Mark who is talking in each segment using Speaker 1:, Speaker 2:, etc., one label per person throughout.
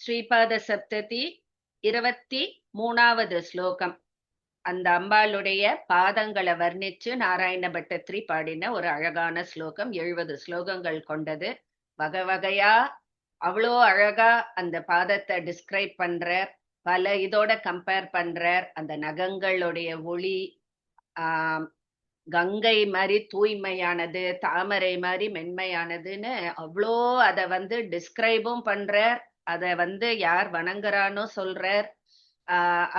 Speaker 1: ஸ்ரீபாத சப்ததி 23வது ஸ்லோகம். அந்த அம்பாளுடைய பாதங்களை வர்ணிச்சு நாராயண பட்டத்ரி பாடின ஒரு அழகான ஸ்லோகம். 70 ஸ்லோகங்கள் கொண்டது. வகை வகையா அவ்வளோ அழகா அந்த பாதத்தை டிஸ்கிரைப் பண்றார். பல இதோட கம்பேர் பண்றார். அந்த நகங்களுடைய ஒளி கங்கை மாதிரி தூய்மையானது, தாமரை மாதிரி மென்மையானதுன்னு அவ்வளோ அதை டிஸ்கிரைபும் பண்றார். அதை யார் வணங்குறானோ சொல்றார்.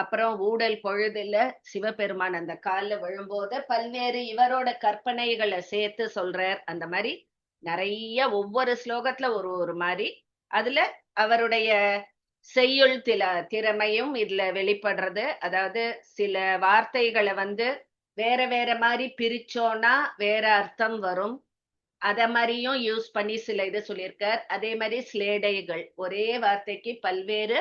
Speaker 1: அப்புறம் ஊடல் பொழுதுல சிவபெருமான் அந்த காலில் விழும்போது பல்வேறு இவரோட கற்பனைகளை சேர்த்து சொல்றார். அந்த மாதிரி நிறைய ஒவ்வொரு ஸ்லோகத்துல ஒரு ஒரு மாதிரி அதுல அவருடைய செய்யுள் திறமையும் இதுல வெளிப்படுறது. அதாவது சில வார்த்தைகளை வேற வேற மாதிரி பிரிச்சோன்னா வேற அர்த்தம் வரும். அத மாதிரியும் யூஸ் பண்ணி சில இது சொல்லியிருக்கார். அதே மாதிரி ஸ்லேடைகள், ஒரே வார்த்தைக்கு பல்வேறு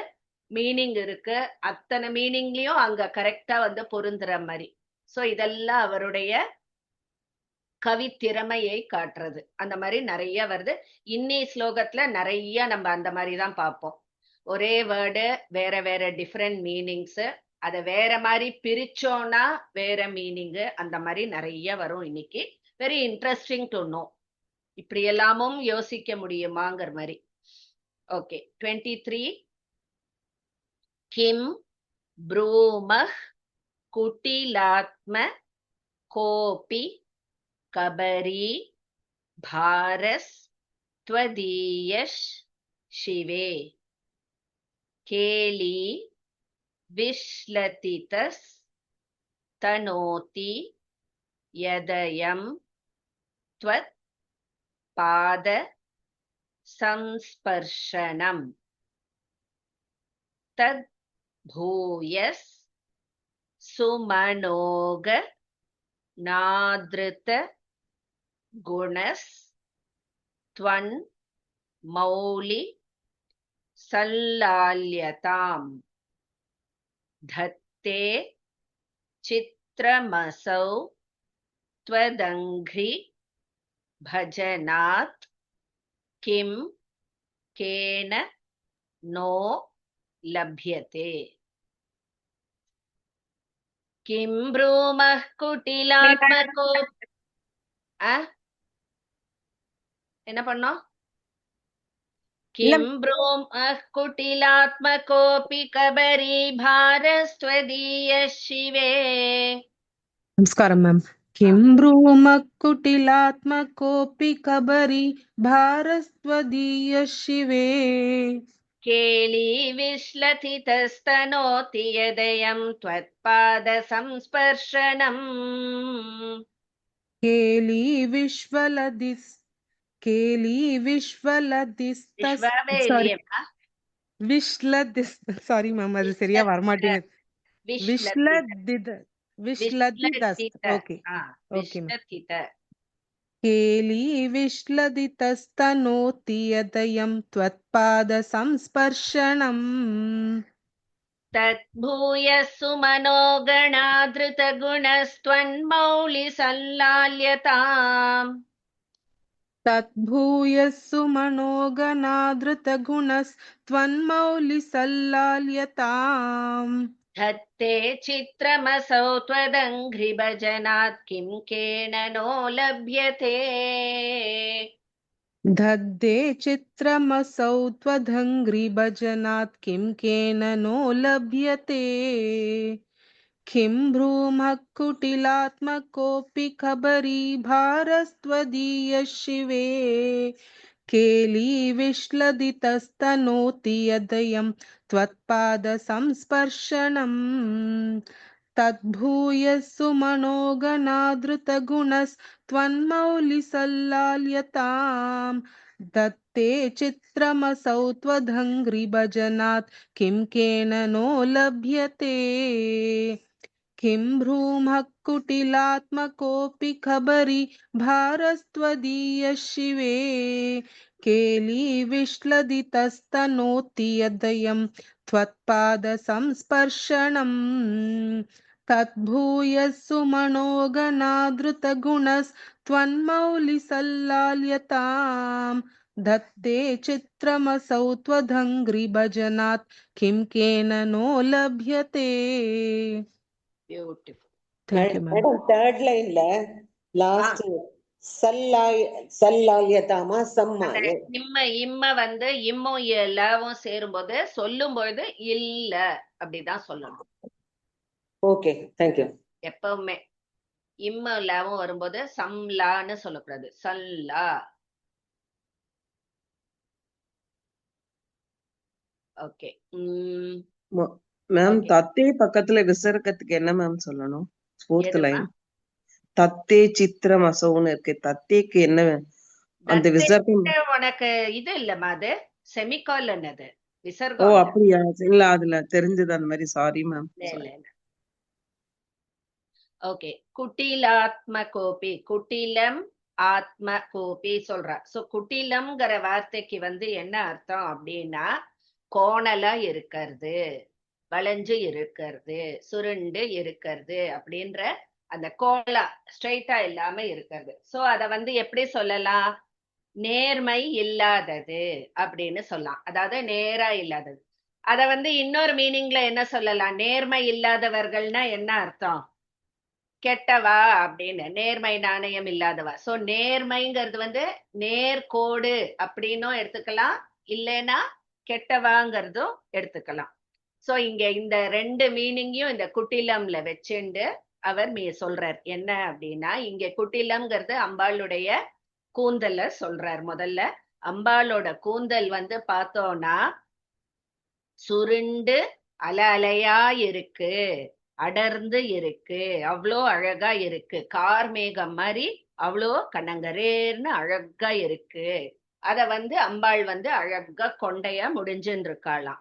Speaker 1: மீனிங் இருக்கு. அத்தனை மீனிங்லயும் அங்க கரெக்டா பொருந்துற மாதிரி. சோ இதெல்லாம் அவருடைய கவி திறமையை காட்டுறது. அந்த மாதிரி நிறைய வருது. இன்னி ஸ்லோகத்துல நிறைய நம்ம அந்த மாதிரிதான் பார்ப்போம். ஒரே வேர்டு வேற வேற டிஃப்ரெண்ட் மீனிங்ஸ், அதை வேற மாதிரி பிரிச்சோன்னா வேற மீனிங்கு, அந்த மாதிரி நிறைய வரும் இன்னைக்கு. Very interesting to know. இப்படி எல்லாமும் யோசிக்க முடியுமாங்கிற மாதிரி. ஓகே, 23. கிம் ப்ரூமஹ் குட்டிலாத்ம கோபி கபரி பாரஸ் த்வதீயஷ் சிவே கேலி விஷ்லதிதஸ் தனோதி யதயம் த்வத் பாத சம்ஸ்பர்ஷனம் தத் பூயஸ் சுமனோக நாத்ருத குணஸ் த்வன் மௌலி சல்லால்யதாம் தத்தே சித்ரமசௌ த்வதங்க்ரி பஜனாத் கிம் கேன நோ லப்யதே. கிம் ப்ரூமஹ் குட்டிலாத்மகோ என்ன பண்ணோம்? கிம் ப்ரூமஹ் குட்டிலாத்மகோபி கபரி பாரஸ்த்வதீயஷ் சிவே.
Speaker 2: நமஸ்காரம் மேம். கிம் ப்ரூமஹ் குட்டிலாத்மகோபி கபரி பாரஸ்த்வதீயஷ் சிவே
Speaker 1: கேலி விஷ்லதிதஸ்தனோதி யதயம் த்வத்பாத சம்ஸ்பர்ஷனம்.
Speaker 2: கேலி விஷ்வலதிஸ் சாரி மேம், அது சரியா வரமாட்டேங்குது. ஓகே
Speaker 1: விஷ்லதித.
Speaker 2: கேலி விஷ்லதிதஸ்தனோதி யதயம் த்வத்பாத சம்ஸ்பர்ஷனம்
Speaker 1: தத் பூயः சுமனோ கணாத்ருதகுணஸ்த்வன்மௌலி சல்லால்யதாம்.
Speaker 2: தத் பூயः சுமனோ கணாத்ருதகுணஸ்த்வன்மௌலி சல்லால்யதாம்
Speaker 1: धत्ते चित्रमसौ त्वदङ्घ्रिभजनात् किं केन नो लभ्यते.
Speaker 2: दद्दे चित्रमसौ त्वदङ्घ्रिभजनात् किं केन नो लभ्यते. किं भ्रूमः कुटिलात्मकोऽपि खबरी भारस्त्वदीयः शिवे केली विश्लदितस्तनोति यदयं त्वत्पादसंस्पर्शनम् तद्भूयः सुमनो गणादृतगुणस्त्वन्मौलिसल्लाल्यताम् दत्ते चित्रमसौ त्वदङ्घ्रिभजनात् किं केन नो लभ्यते. किं भ्रूमः कुटिलात्मकोऽपि खबरी भारस्त्वदीयः शिवे केली विश्लदितस्तनोति यदयं त्वत्पादसंस्पर्शनम् तद्भूयः सुमनो गणादृतगुणस्त्वन्मौलिसल्लाल्यताम् दत्ते चित्रमसौ त्वदङ्घ्रिभजनात् किं केन नो लभ्यते.
Speaker 1: Beautiful.
Speaker 2: Thank you, ma'am.
Speaker 3: Madam third லைன்ல லாஸ்ட் சல்லால்யதாமா சம்மா
Speaker 1: அந்த இம்ம வந்து இம்மும் லவும் சேரும்போது சொல்லும் பொழுது இல்ல அப்படிதான் சொல்லணும்.
Speaker 3: Okay thank you.
Speaker 1: எப்பவுமே இம்ம லவும் வரும்போது சம்லான்னு சொல்லக்கூடாது, சல்லா. ஓகே.
Speaker 4: Ma'am
Speaker 1: Okay.
Speaker 4: தத்தே பக்கத்துல விசர்க்கத்துக்கு என்ன மேம் சொல்லணும்? ஃபோர்த்
Speaker 1: எதுமா?
Speaker 4: லைன் தத்தே சித்திரம் அசோன்னு இருக்கு. தத்தேக்கு என்ன அந்த விசர்க்கம்?
Speaker 1: தத்தே உனக்கு இது இல்லம்மா, அது செமிகாலன், அது
Speaker 4: ஓ
Speaker 1: விசர்க்கம் இல்ல.
Speaker 4: அப்படியா? இல்ல அதுல தெரிஞ்சது அந்த மாதிரி. Sorry ma'am.
Speaker 1: இல்ல இல்ல. ஓகே. குட்டிலாத்ம கோபி, குட்டிலம் ஆத்ம கோபி சொல்றா. சோ குட்டிலம்ங்கிற வார்த்தைக்கு வந்து என்ன அர்த்தம் அப்படின்னா, கோணலா இருக்கிறது, வளைஞ்சு இருக்கிறது, சுருண்டு இருக்கிறது அப்படின்ற அந்த கோலா ஸ்ட்ரைட்டா இல்லாம இருக்கிறது. சோ அத வந்து எப்படி சொல்லலாம்? நேர்மை இல்லாதது அப்படின்னு சொல்லலாம். அதாவது நேரா இல்லாதது. அத வந்து இன்னொரு மீனிங்ல என்ன சொல்லலாம்? நேர்மை இல்லாதவர்கள்னா என்ன அர்த்தம்? கெட்டவா அப்படின்னு, நேர்மை நாணயம் இல்லாதவா. சோ நேர்மைங்கிறது வந்து நேர்கோடு அப்படின்னும் எடுத்துக்கலாம், இல்லைன்னா கெட்டவாங்கிறதும் எடுத்துக்கலாம். சோ இங்க இந்த ரெண்டு மீனிங்கையும் இந்த குட்டிலம்ல வச்சுண்டு அவர் சொல்றார். என்ன அப்படின்னா, இங்க குட்டிலம்ங்கிறது அம்பாளுடைய கூந்தல சொல்றார். முதல்ல அம்பாளோட கூந்தல் வந்து பார்த்தோம்னா சுருண்டு அலையா இருக்கு, அடர்ந்து இருக்கு, அவ்வளோ அழகா இருக்கு. கார்மேகம் மாதிரி அவ்வளோ கண்ணங்கரேர்னு அழகா இருக்கு. அத வந்து அம்பாள் வந்து அழகா கொண்டைய முடிஞ்சுன்னு இருக்காளாம்.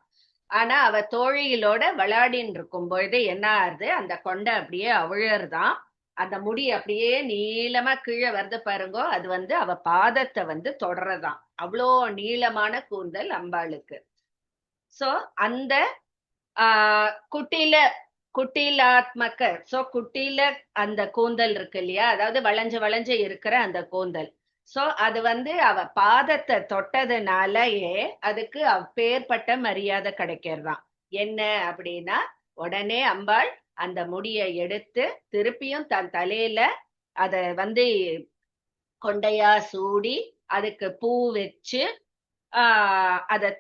Speaker 1: ஆனா அவ தோழிகளோட விளையாடின்னு இருக்கும் பொழுது என்ன ஆகுது? அந்த கொண்டை அப்படியே அவிழறதான். அந்த முடி அப்படியே நீளமா கீழே வருது பாருங்கோ, அது வந்து அவ பாதத்தை வந்து தொடரதான். அவ்வளோ நீளமான கூந்தல் அம்பாளுக்கு. சோ அந்த குட்டிலாத்மக்க, சோ குட்டில அந்த கூந்தல் இருக்கு இல்லையா, அதாவது வளைஞ்சு வளைஞ்சு இருக்கிற அந்த கூந்தல். சோ அது வந்து அவ பாதத்தை தொட்டதுனாலயே அதுக்கு அப்பேற்பட்ட மரியாதை கிடைக்கிறதாம். என்ன அப்படின்னா, உடனே அம்பாள் அந்த முடியை எடுத்து திருப்பியும் தன் தலையில அத வந்து கொண்டையா சூடி அதுக்கு பூ வச்சு அத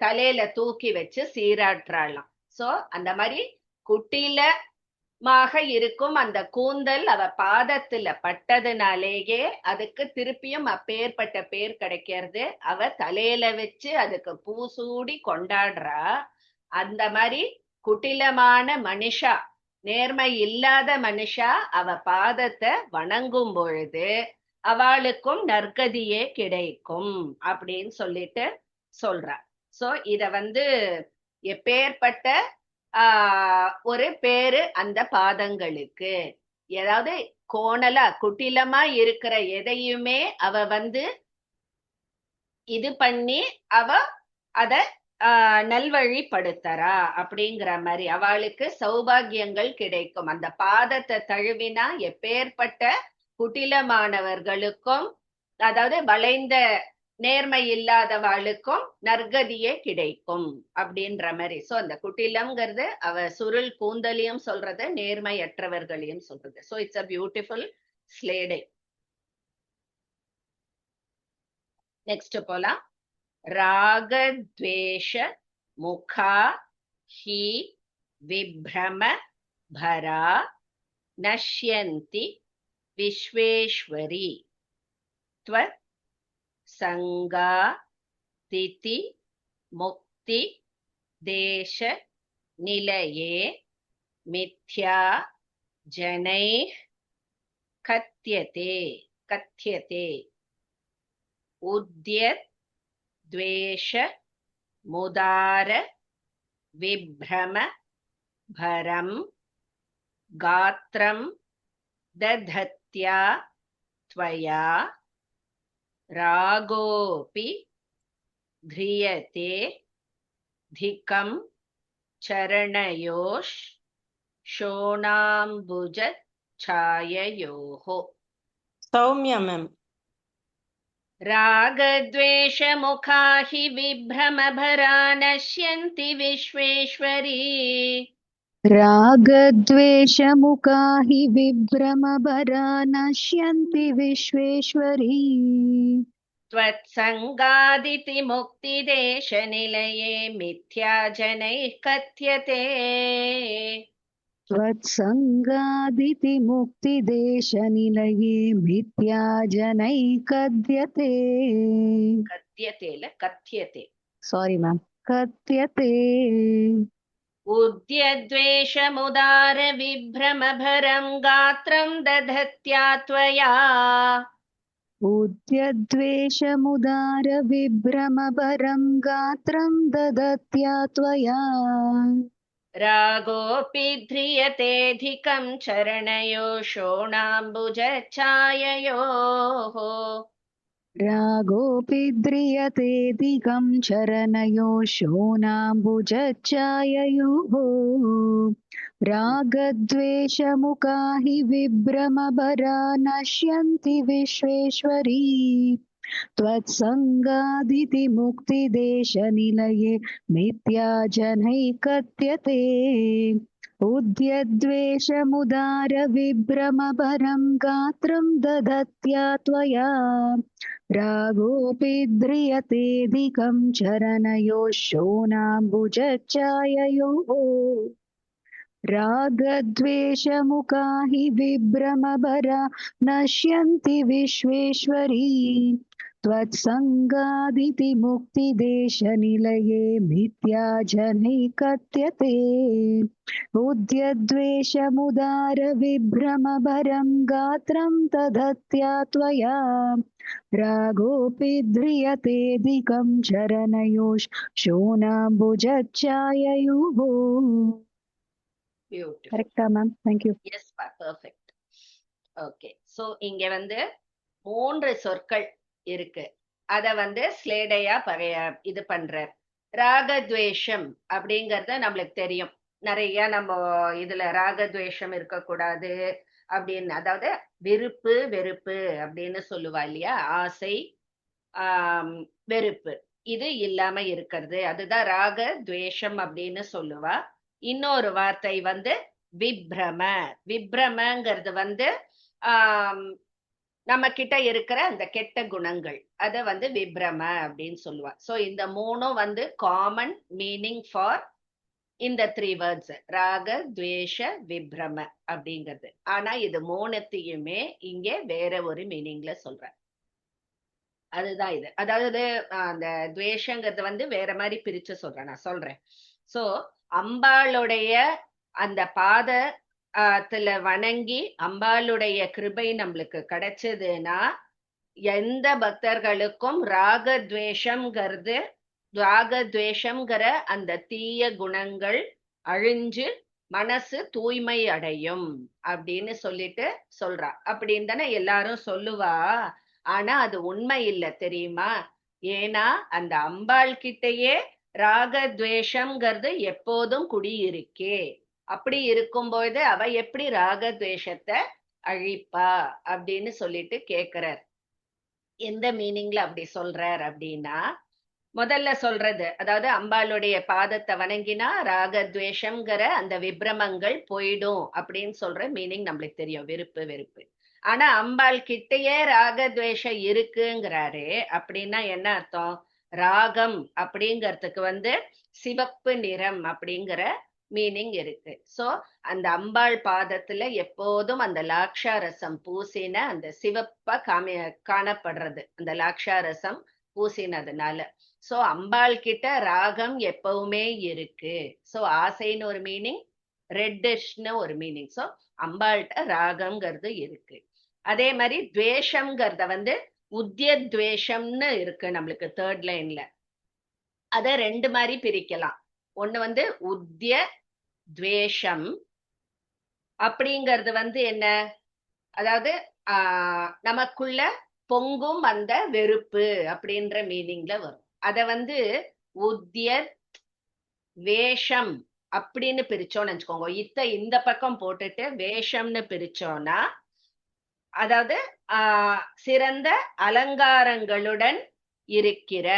Speaker 1: தலையில தூக்கி வச்சு சீராட்டுறாளாம். சோ அந்த மாதிரி குட்டிலமாக இருக்கும் அந்த கூந்தல் அவ பாதத்துல பட்டதுனாலேயே அதுக்கு திருப்பியும் அப்பேற்பட்ட பேர் கிடைக்கிறது. அவ தலையில வச்சு அதுக்கு பூ சூடி கொண்டாடுறா. அந்த மாதிரி குட்டிலமான மனுஷா, நேர்மை இல்லாத மனுஷா அவ பாதத்தை வணங்கும் பொழுது அவளுக்கும் நற்கதியே கிடைக்கும் அப்படின்னு சொல்லிட்டு சொல்றா. சோ இத வந்து எப்பேற்பட்ட ஒரு பேரு அந்த பாதங்களுக்கு. ஏதாவது கோணலா குட்டிலமா இருக்கிற எதையுமே அவ வந்து இது பண்ணி அவ அத நல்வழிப்படுத்துறா அப்படிங்கிற மாதிரி அவளுக்கு சௌபாகியங்கள் கிடைக்கும். அந்த பாதத்தை தழுவினா எப்பேற்பட்ட குட்டிலமானவர்களுக்கும், அதாவது வளைந்த நேர்மை இல்லாதவாளுக்கும் நற்கதியே கிடைக்கும் அப்படின்ற மாதிரி. சோ அந்த குட்டிலம்ங்கிறது அவ சுருள் கூந்தலையும் சொல்றது, நேர்மையற்றவர்களையும் சொல்றது. சோ இட்ஸ் அ பியூட்டிஃபுல் ஸ்லேடை. நெக்ஸ்ட் போலாம். ராகத்வேஷ முகா ஹி விப்ரம பரா நஷ்யந்தி விஸ்வேஸ்வரி த்வத் சங்கா திதி முக்தி தேச நிலையே மித்யா ஜனைஹ் கத்யதே உத்யத் द्वेष मुदार विभ्रम भरम गात्रम दधत्या त्वया रागोपि ध्रियते धिकं चरणयोः शोणाम्बुज छाययोः.
Speaker 5: சௌமியா மேம்.
Speaker 1: रागद्वेषमुखा हि विभ्रमभरा नश्यन्ति विश्वेश्वरी
Speaker 5: रागद्वेषमुखा हि विभ्रमभरा नश्यन्ति विश्वेश्वरी
Speaker 1: त्वत्सङ्गादिति मुक्तिदेशनिलये मिथ्या जनैः कथ्यते
Speaker 5: त्वत्सङ्गादिति मुक्तिदेशनिलये मिथ्या जनैः कथ्यते
Speaker 1: कथ्यते
Speaker 5: सारी मैम कथ्यते
Speaker 1: उद्यद्वेषमुदार विभ्रमभरं गात्रं दधत्या त्वया
Speaker 5: उद्यद्वेषमुदार विभ्रमभरं गात्रं ददत्या त्वया
Speaker 1: रागोऽपि ध्रियतेऽधिकं चरणयोः शोणाम्बुजच्छाययोः
Speaker 5: रागोऽपि ध्रियतेऽधिकं चरणयोः शोणाम्बुजच्छाययोः रागद्वेषमुखा हि विभ्रमभरा नश्यन्ति विश्वेश्वरी त्वत्सङ्गादिति मुक्तिदेशनिलये मिथ्या जनैः कथ्यते उद्यद्वेषमुदार विभ्रमभरं गात्रं दधत्या त्वया रागोऽपि ध्रियतेऽधिकं चरणयोः शोणाम्बुजच्छाययोः रागद्वेषमुखा हि विभ्रमभरा नश्यन्ति विश्वेश्वरी त्वत्सङ्गादिति मुक्तिदेशनिलये मिथ्या जनैः कथ्यते उद्यद्वेषमुदार विभ्रमभरं गात्रं दधत्या त्वया रागोऽपि ध्रियतेऽधिकं चरणयोः शोणाम्बुजच्छाययोः
Speaker 1: Beautiful.
Speaker 5: கரெக்டா ma'am thank you
Speaker 1: Yes, perfect. Okay. So இங்க வந்து 3 சொற்கள் இருக்கு. அத வந்து ஸ்லேடையா இது பண்றார். ராகத்வேஷம் அப்படிங்கறது நம்மளுக்கு தெரியும். நிறைய நம்ம இதுல ராகத்வேஷம் இருக்கக்கூடாது அப்படின்னு, அதாவது விருப்பு வெறுப்பு அப்படின்னு சொல்லுவா இல்லையா, ஆசை வெறுப்பு இது இல்லாம இருக்கிறது, அதுதான் ராக துவேஷம் அப்படின்னு சொல்லுவா. இன்னொரு வார்த்தை வந்து விப்ரம. விப்ரமங்கிறது வந்து நம்ம கிட்ட இருக்கிற அந்த கெட்ட குணங்கள், அத வந்து விப்ரம அப்படின்னு சொல்லுவா. சோ இந்த மூணும் வந்து காமன் மீனிங் ஃபார் இந்த 3 வேர்ட்ஸ், ராக துவேஷ விப்ரம அப்படிங்கிறது. ஆனா இது மூணுத்தையுமே இங்கே வேற ஒரு மீனிங்ல சொல்ற. அதுதான் இது. அதாவது அந்த துவேஷங்கிறது வந்து வேற மாதிரி பிரிச்சு சொல்றேன், நான் சொல்றேன். சோ அம்பாளுடைய அந்த பாதத்துல வணங்கி அம்பாளுடைய கிருபை நம்மளுக்கு கிடைச்சதுன்னா எந்த பக்தர்களுக்கும் ராகத்வேஷம்ங்கிற அந்த தீய குணங்கள் அழிஞ்சு மனசு தூய்மை அடையும் அப்படின்னு சொல்லிட்டு சொல்றா. அப்படின்னு தானே எல்லாரும் சொல்லுவா. ஆனா அது உண்மை இல்ல தெரியுமா? ஏன்னா அந்த அம்பாள் கிட்டயே ராகத்வேஷம்ங்கிறது எப்போதும் குடியிருக்கே. அப்படி இருக்கும்போது அவ எப்படி ராகத்வேஷத்தை அழிப்பா அப்படின்னு சொல்லிட்டு கேக்குறார். எந்த மீனிங்ல அப்படி சொல்றார் அப்படின்னா, முதல்ல சொல்றது, அதாவது அம்பாளுடைய பாதத்தை வணங்கினா ராகத்வேஷம்ங்கிற அந்த விப்ரமங்கள் போயிடும் அப்படின்னு சொல்ற மீனிங் நம்மளுக்கு தெரியும், விருப்பு வெறுப்பு. ஆனா அம்பாள் கிட்டயே ராகத்வேஷம் இருக்குங்கிறாரு. அப்படின்னா என்ன அர்த்தம்? ராகம் அப்படிங்கறதுக்கு வந்து சிவப்பு நிறம் அப்படிங்கிற மீனிங் இருக்கு. சோ அந்த அம்பாள் பாதத்துல எப்போதும் அந்த லாக்ஷாரசம் பூசின அந்த சிவப்பா காணப்படுறது, அந்த லாக்ஷாரசம் பூசினதுனால. சோ அம்பாள் கிட்ட ராகம் எப்பவுமே இருக்கு. சோ ஆசைன்னு ஒரு மீனிங், ரெட்டிஷ்னு ஒரு மீனிங். சோ அம்பாள்கிட்ட ராகம்ங்கிறது இருக்கு. அதே மாதிரி துவேஷம்ங்கிறத வந்து உத்யத்வேஷம்னு இருக்கு நம்மளுக்கு 3rd லைன்ல. அத 2 மாதிரி பிரிக்கலாம். ஒண்ணு வந்து உத்ய துவேஷம் அப்படிங்கிறது வந்து என்ன, அதாவது நமக்குள்ள பொங்கும் அந்த வெறுப்பு அப்படின்ற மீனிங்ல வரும். அத வந்து உத்ய வேஷம் அப்படின்னு பிரிச்சோம்னு வச்சுக்கோங்க. இந்த பக்கம் போட்டுட்டு வேஷம்னு பிரிச்சோம்னா அதாவது சிறந்த அலங்காரங்களுடன் இருக்கிற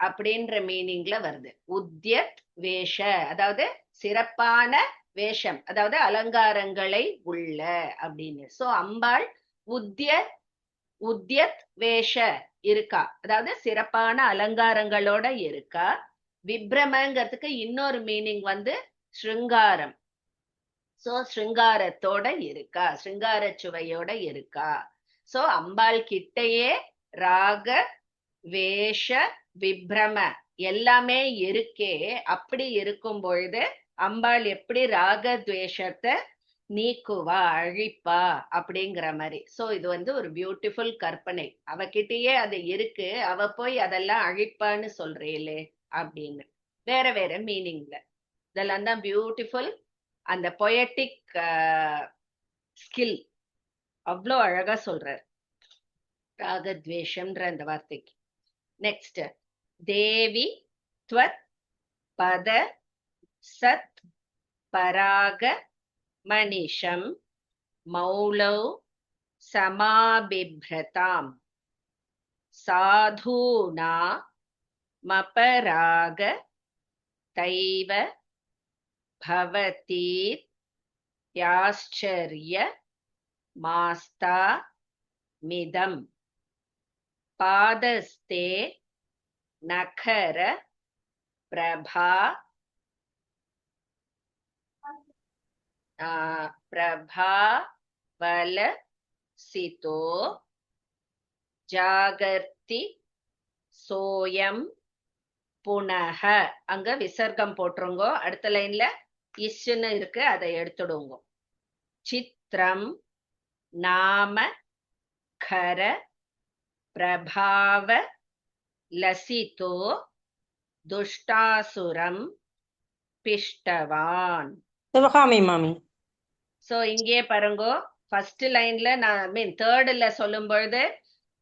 Speaker 1: அப்படின்ற மீனிங்ல வருது. உத்யத் வேஷ, அதாவது சிறப்பான வேஷம், அதாவது அலங்காரங்களை உள்ள அப்படின்னு. சோ அம்பாள் உத்யத் வேஷ இருக்கா, அதாவது சிறப்பான அலங்காரங்களோட இருக்கா. விப்ரமங்கிறதுக்கு இன்னொரு மீனிங் வந்து ஸ்ருங்காரம். சோ ஸ்ருங்காரத்தோட இருக்கா, ஸ்ருங்கார சுவையோட இருக்கா. சோ அம்பாள் கிட்டையே ராக வேஷ விப்ரம எல்லாமே இருக்கே. அப்படி இருக்கும் பொழுது அம்பாள் எப்படி ராக துவேஷத்தை நீக்குவா, அழிப்பா அப்படிங்கிற மாதிரி. சோ இது வந்து ஒரு பியூட்டிஃபுல் கற்பனை. அவகிட்டயே அது இருக்கு, அவ போய் அதெல்லாம் அழிப்பான்னு சொல்றேலே அப்படின்னு. வேற வேற மீனிங்ல இதெல்லாம் தான் பியூட்டிஃபுல். அந்த பொயட்டிக் ஸ்கில் அவ்வளோ அழகா சொல்றார் ராகத்வேஷம்ன்ற அந்த வார்த்தைக்கு. நெக்ஸ்ட், தேவி த்வத் பத சத் பராக மனிஷம் மௌலௌ சமாபிப்ரதாம் சாதூனா மபராக தைவ பவதீர் யாஸ்சர்ய மாஸ்தா மிதம் பாதஸ்தே நகர பிரபா பிரபாவல சிதோ ஜாகர்த்தி சோயம் புனக. அங்க விசர்க்கம் போட்டுருங்கோ. அடுத்த லைன்ல இஸ்ன்னு இருக்கு, அதை எடுத்துடுங்க. சித்ரம் நாம கர பிரபாவ லசிதோ துஷ்டாசுரம் பிஷ்டவான்.
Speaker 6: சிவகாமி மாமி.
Speaker 1: சோ இங்கே பாருங்கோ, ஃபர்ஸ்ட் லைன்ல நான் தேர்ட்ல சொல்லும் பொழுது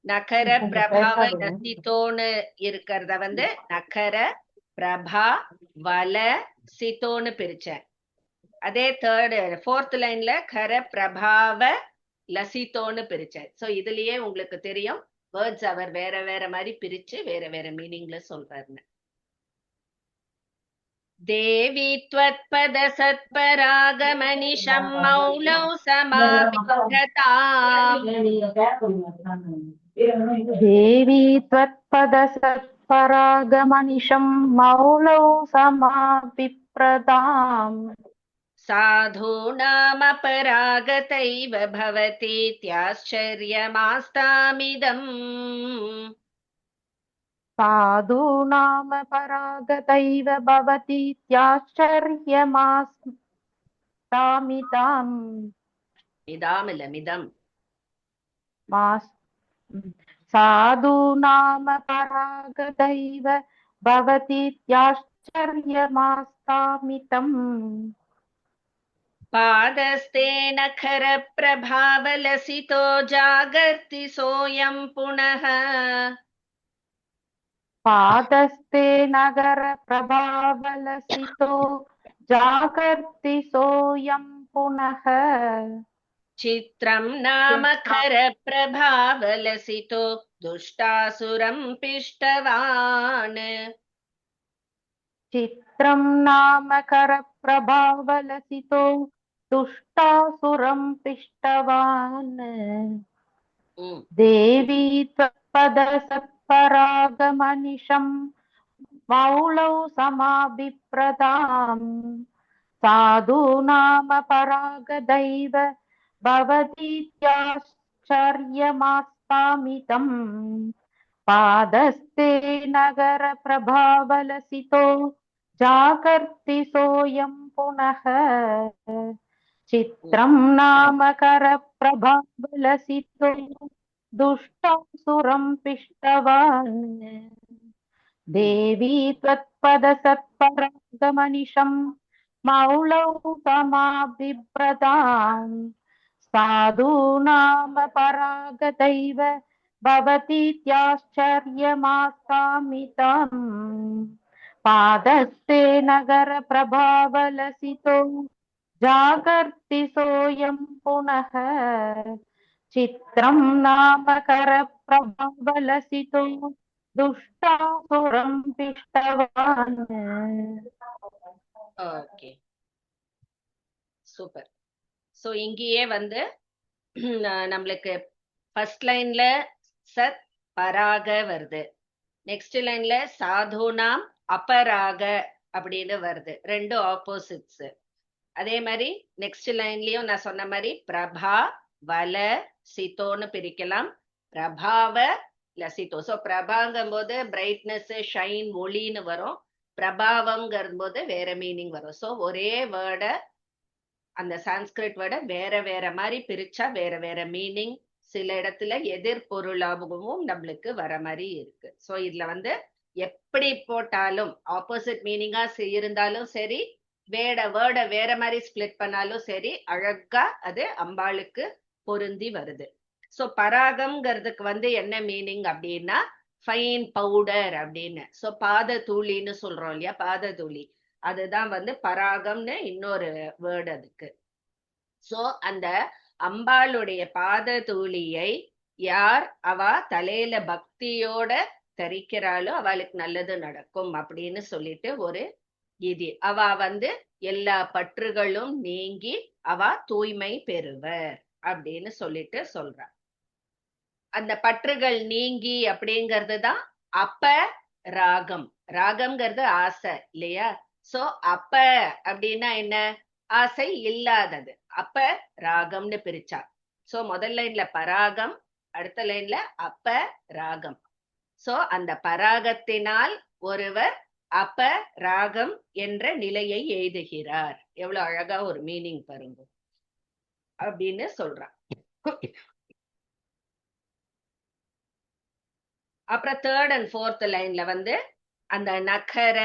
Speaker 1: நகர பிரபாவ லசிதோன்னு இருக்கிறத வந்து நகர பிரபா வல சித்தோன்னு பிரிச்சேன். அதே ஃபோர்த் லைன்ல கர பிரபாவ லசிதோன்னு பிரிச்சேன். சோ இதுலயே உங்களுக்கு தெரியும் வேர்ட்ஸ் அவர் வேற வேற மாதிரி பிரிச்சு வேற வேற மீனிங்ல சொல்றாருன்னு. தேவி த்வத்பத சத்பராகமனிஷம் மௌலௌ சமாபிப்ரதாம்
Speaker 6: தேவி த்வத்பத சத்பராகமனிஷம் மௌலௌ சமாபிப்ரதாம்
Speaker 1: சாதூனாமபராகதைவ பவதீத்யாश्चर्यमास्तामिदम्.
Speaker 6: சாதூனாமபராகதைவ பவதீத்யாश्चर्यमास्तामिதம்.
Speaker 1: மிதாம் இல்ல மிதம்.
Speaker 6: சாதூனாமபராகதைவ பவதீத்யாश्चर्यमास्तामिதம்.
Speaker 1: पादस्ते नखर प्रभावलसितो जागर्ति सोऽयं पुनः.
Speaker 6: पादस्ते नगर प्रभावलसितो जागर्ति सोऽयं पुनः.
Speaker 1: चित्रं नाम खर प्रभावलसितो दुष्टासुरं पिष्टवान्.
Speaker 6: चित्रं नाम कर प्रभावलसितो दुष्टासुरं पिष्टवान्. देवी त्वत्पद सत्परागमनिशं मौलौ समाबिप्रदाम् साधूनामपरागदैव भवतीत्याश्चर्यमास्तामिदम्. पादस्ते नगर प्रभावलसितो जागर्ति सोऽयं पुनः. चित्रं नाम कर प्रभावलसितो दुष्टासुरं पिष्टवान्. देवी त्वत्पद सत्परागमनिशं मौलौ समाबिभ्रताम् साधूनामपरागदैव भवतीत्याश्चर्यमास्तामिदम्. पादस्ते नगर प्रभावलसितो जागर्ति सोऽयं पुनः. चित्रं नामकरप्रभावलसितो दुष्टासुरं पिष्टवान्
Speaker 1: ஓகே, சூப்பர். சோ இங்கேயே வந்து நம்மளுக்கு ஃபர்ஸ்ட் லைன்ல சத் பராக வருது, நெக்ஸ்ட் லைன்ல சாதுனாம் அபராக அப்படின்னு வருது, ரெண்டு ஆப்போசிட்ஸ். அதே மாதிரி நெக்ஸ்ட் லைன்லயும் நான் சொன்ன மாதிரி பிரபா வல சித்தோன்னு பிரிக்கலாம், பிரபாவ லசித்தோ. ஸோ பிரபாங்கும் போது பிரைட்னஸ் ஷைன் ஒளின்னு வரும், பிரபாவம்ங்கிற போது வேற மீனிங் வரும். ஸோ ஒரே வேர்ட அந்த சான்ஸ்கிரிட் வேர்டை வேற வேற மாதிரி பிரிச்சா வேற வேற மீனிங், சில இடத்துல எதிர்பொருளாகவும் நம்மளுக்கு வர மாதிரி இருக்கு. ஸோ இதுல வந்து எப்படி போட்டாலும் ஆப்போசிட் மீனிங்கா இருந்தாலும் சரி, வேர்டை வேற மாதிரி ஸ்பிளிட் பண்ணாலும் சரி, அழகா அது அம்பாளுக்கு பொருந்தி வருது. சோ பராகம்ங்கிறதுக்கு வந்து என்ன மீனிங் அப்படின்னா ஃபைன் பவுடர் அப்படின்னு. சோ பாத தூளின்னு சொல்றோம் இல்லையா, பாத தூளி, அதுதான் வந்து பராகம்னு இன்னொரு வேர்டு அதுக்கு. சோ அந்த அம்பாளுடைய பாத தூளியை யார் அவ தலையில பக்தியோட தரிக்கிறாளோ அவளுக்கு நல்லது நடக்கும் அப்படின்னு சொல்லிட்டு ஒரு இது. அவ வந்து எல்லா பற்றுகளும் நீங்கி அவ தூய்மை பெறுவர் அப்படின்னு சொல்லிட்டு சொல்றா. அந்த பற்றுகள் நீங்கி அப்படிங்கிறது தான் அப்ப ராகம். ராகம்ங்கிறது ஆசை இல்லையா? சோ அப்ப அப்படின்னா என்ன, ஆசை இல்லாதது, அப்ப ராகம்னு பிரிச்சா. சோ முதல் லைன்ல பராகம், அடுத்த லைன்ல அப்ப ராகம். சோ அந்த பராகத்தினால் ஒருவர் அப்ப ராகம் என்ற நிலையை எய்துகிறார். எவ்வளவு அழகா ஒரு மீனிங் பாருங்க அப்படின்னு சொல்றான். அப்புறம் தேர்ட் அண்ட் ஃபோர்த் லைன்ல வந்து அந்த நகர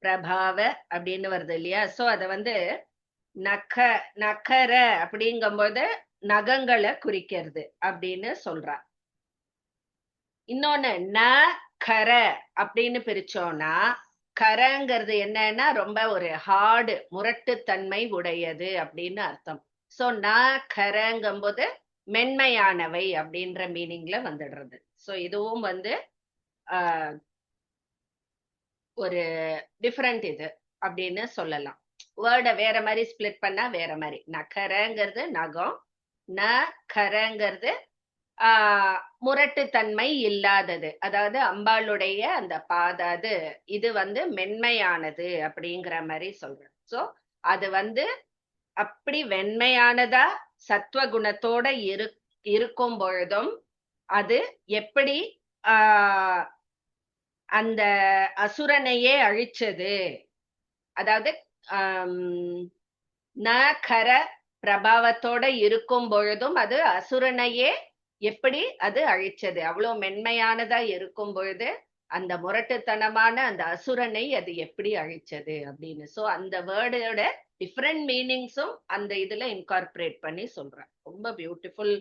Speaker 1: பிரபாவ அப்படின்னு வருது இல்லையா? சோ அத வந்து நகர அப்படிங்கும்போது நகங்களை குறிக்கிறது அப்படின்னு சொல்றா. இன்னொன்னு ந கர அப்படின்னு பிரிச்சோம்னா, கரங்கிறது என்னன்னா ரொம்ப ஒரு ஹார்டு முரட்டுத்தன்மை உடையது அப்படின்னு அர்த்தம். சோ ந கரங்கும்போது மென்மையானவை அப்படின்ற மீனிங்ல வந்துடுறது. சோ இதுவும் வந்து ஒரு டிஃபரெண்ட் இது அப்படின்னு சொல்லலாம். வேர்டை வேற மாதிரி ஸ்பிளிட் பண்ணா வேற மாதிரி. நகரங்கிறது நகம், ந கரங்கிறது முரட்டுத்தன்மை இல்லாதது, அதாவது அம்பாளுடைய அந்த பாதாது இது வந்து மென்மையானது அப்படிங்கிற மாதிரி சொல்றேன். சோ அது வந்து அப்படி வெண்மையானதா சத்துவகுணத்தோட இருக்கும் பொழுதும் அது எப்படி அந்த அசுரனையே அழிச்சது, அதாவது நகர பிரபாவத்தோட இருக்கும் பொழுதும் அது அசுரனையே எப்படி அது அழிச்சது, அவ்வளவு மென்மையானதா இருக்கும் பொழுது அந்த முரட்டுத்தனமான அந்த அசுரனை அது எப்படி அழிச்சது அப்படின்னு. சோ அந்த வேர்டோட டிஃப்ரெண்ட் மீனிங்ஸும் அந்த இதுல இன்கார்பரேட் பண்ணி சொல்றேன். ரொம்ப பியூட்டிஃபுல்.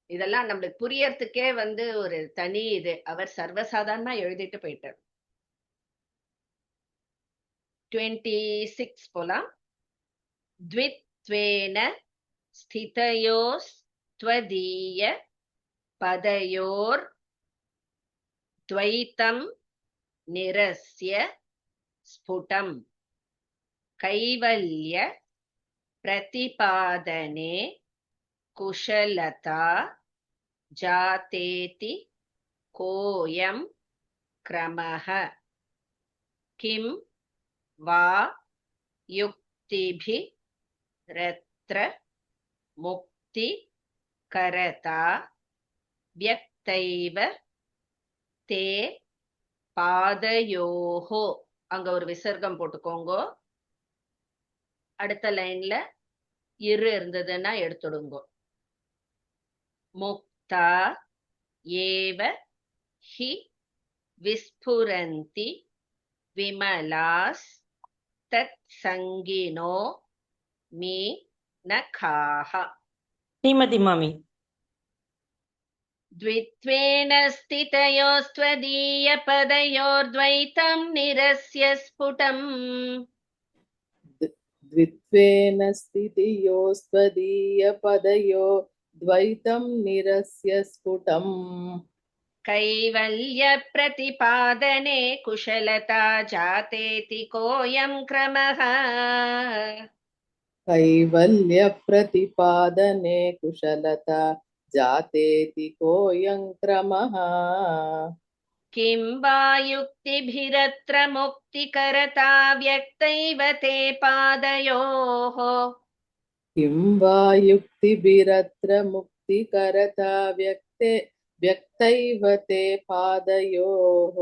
Speaker 1: இதெல்லாம் நம்மளுக்கு புரியறதுக்கே வந்து ஒரு தனி இது. அவர் சர்வசாதாரணமா எழுதிட்டு போயிட்டார். 26 போலாம். த்வித்வேன ஸ்திதயோஸ் த்வதீய பதயோர் துவைதம் நிரஸ்ய ஸ்புடம் கைவல்ய பிரதிபாதனே குஷலதா ஜாதேதி கோயம் க்ரமஹ கிம் வா யுக்திபி ரத்ர முக்தி கரதா வியக்தைவ தே பாதயோஹோ. அங்க ஒரு விசர்க்கம் போட்டுக்கோங்க. அடுத்த லைன்ல இரு இருந்ததுன்னா எடுத்துடுங்க. முக்தா ஏவ he விஸ்புரந்தி Vimala's Dutt சங்கினோ me நகாஹ.
Speaker 7: Srimathi மாமி.
Speaker 6: द्वित्वेन स्थितयोस्त्वदीयपदयोर्द्वैतं निरस्य स्फुटम्.
Speaker 8: द्वित्वेन स्थितयोस्त्वदीयपदयो द्वैतं निरस्य स्फुटम्
Speaker 6: कैवल्य प्रतिपादने कुशलता जातेति कोऽयं क्रमः
Speaker 8: कैवल्यप्रतिपादने कुशलता जातेति कोऽयं क्रमः
Speaker 6: किं वा युक्तिभिरत्र मुक्तिकरता व्यक्तैव ते पादयोः
Speaker 8: किं वा युक्तिभिरत्र मुक्तिकरता व्यक्तैव ते पादयोः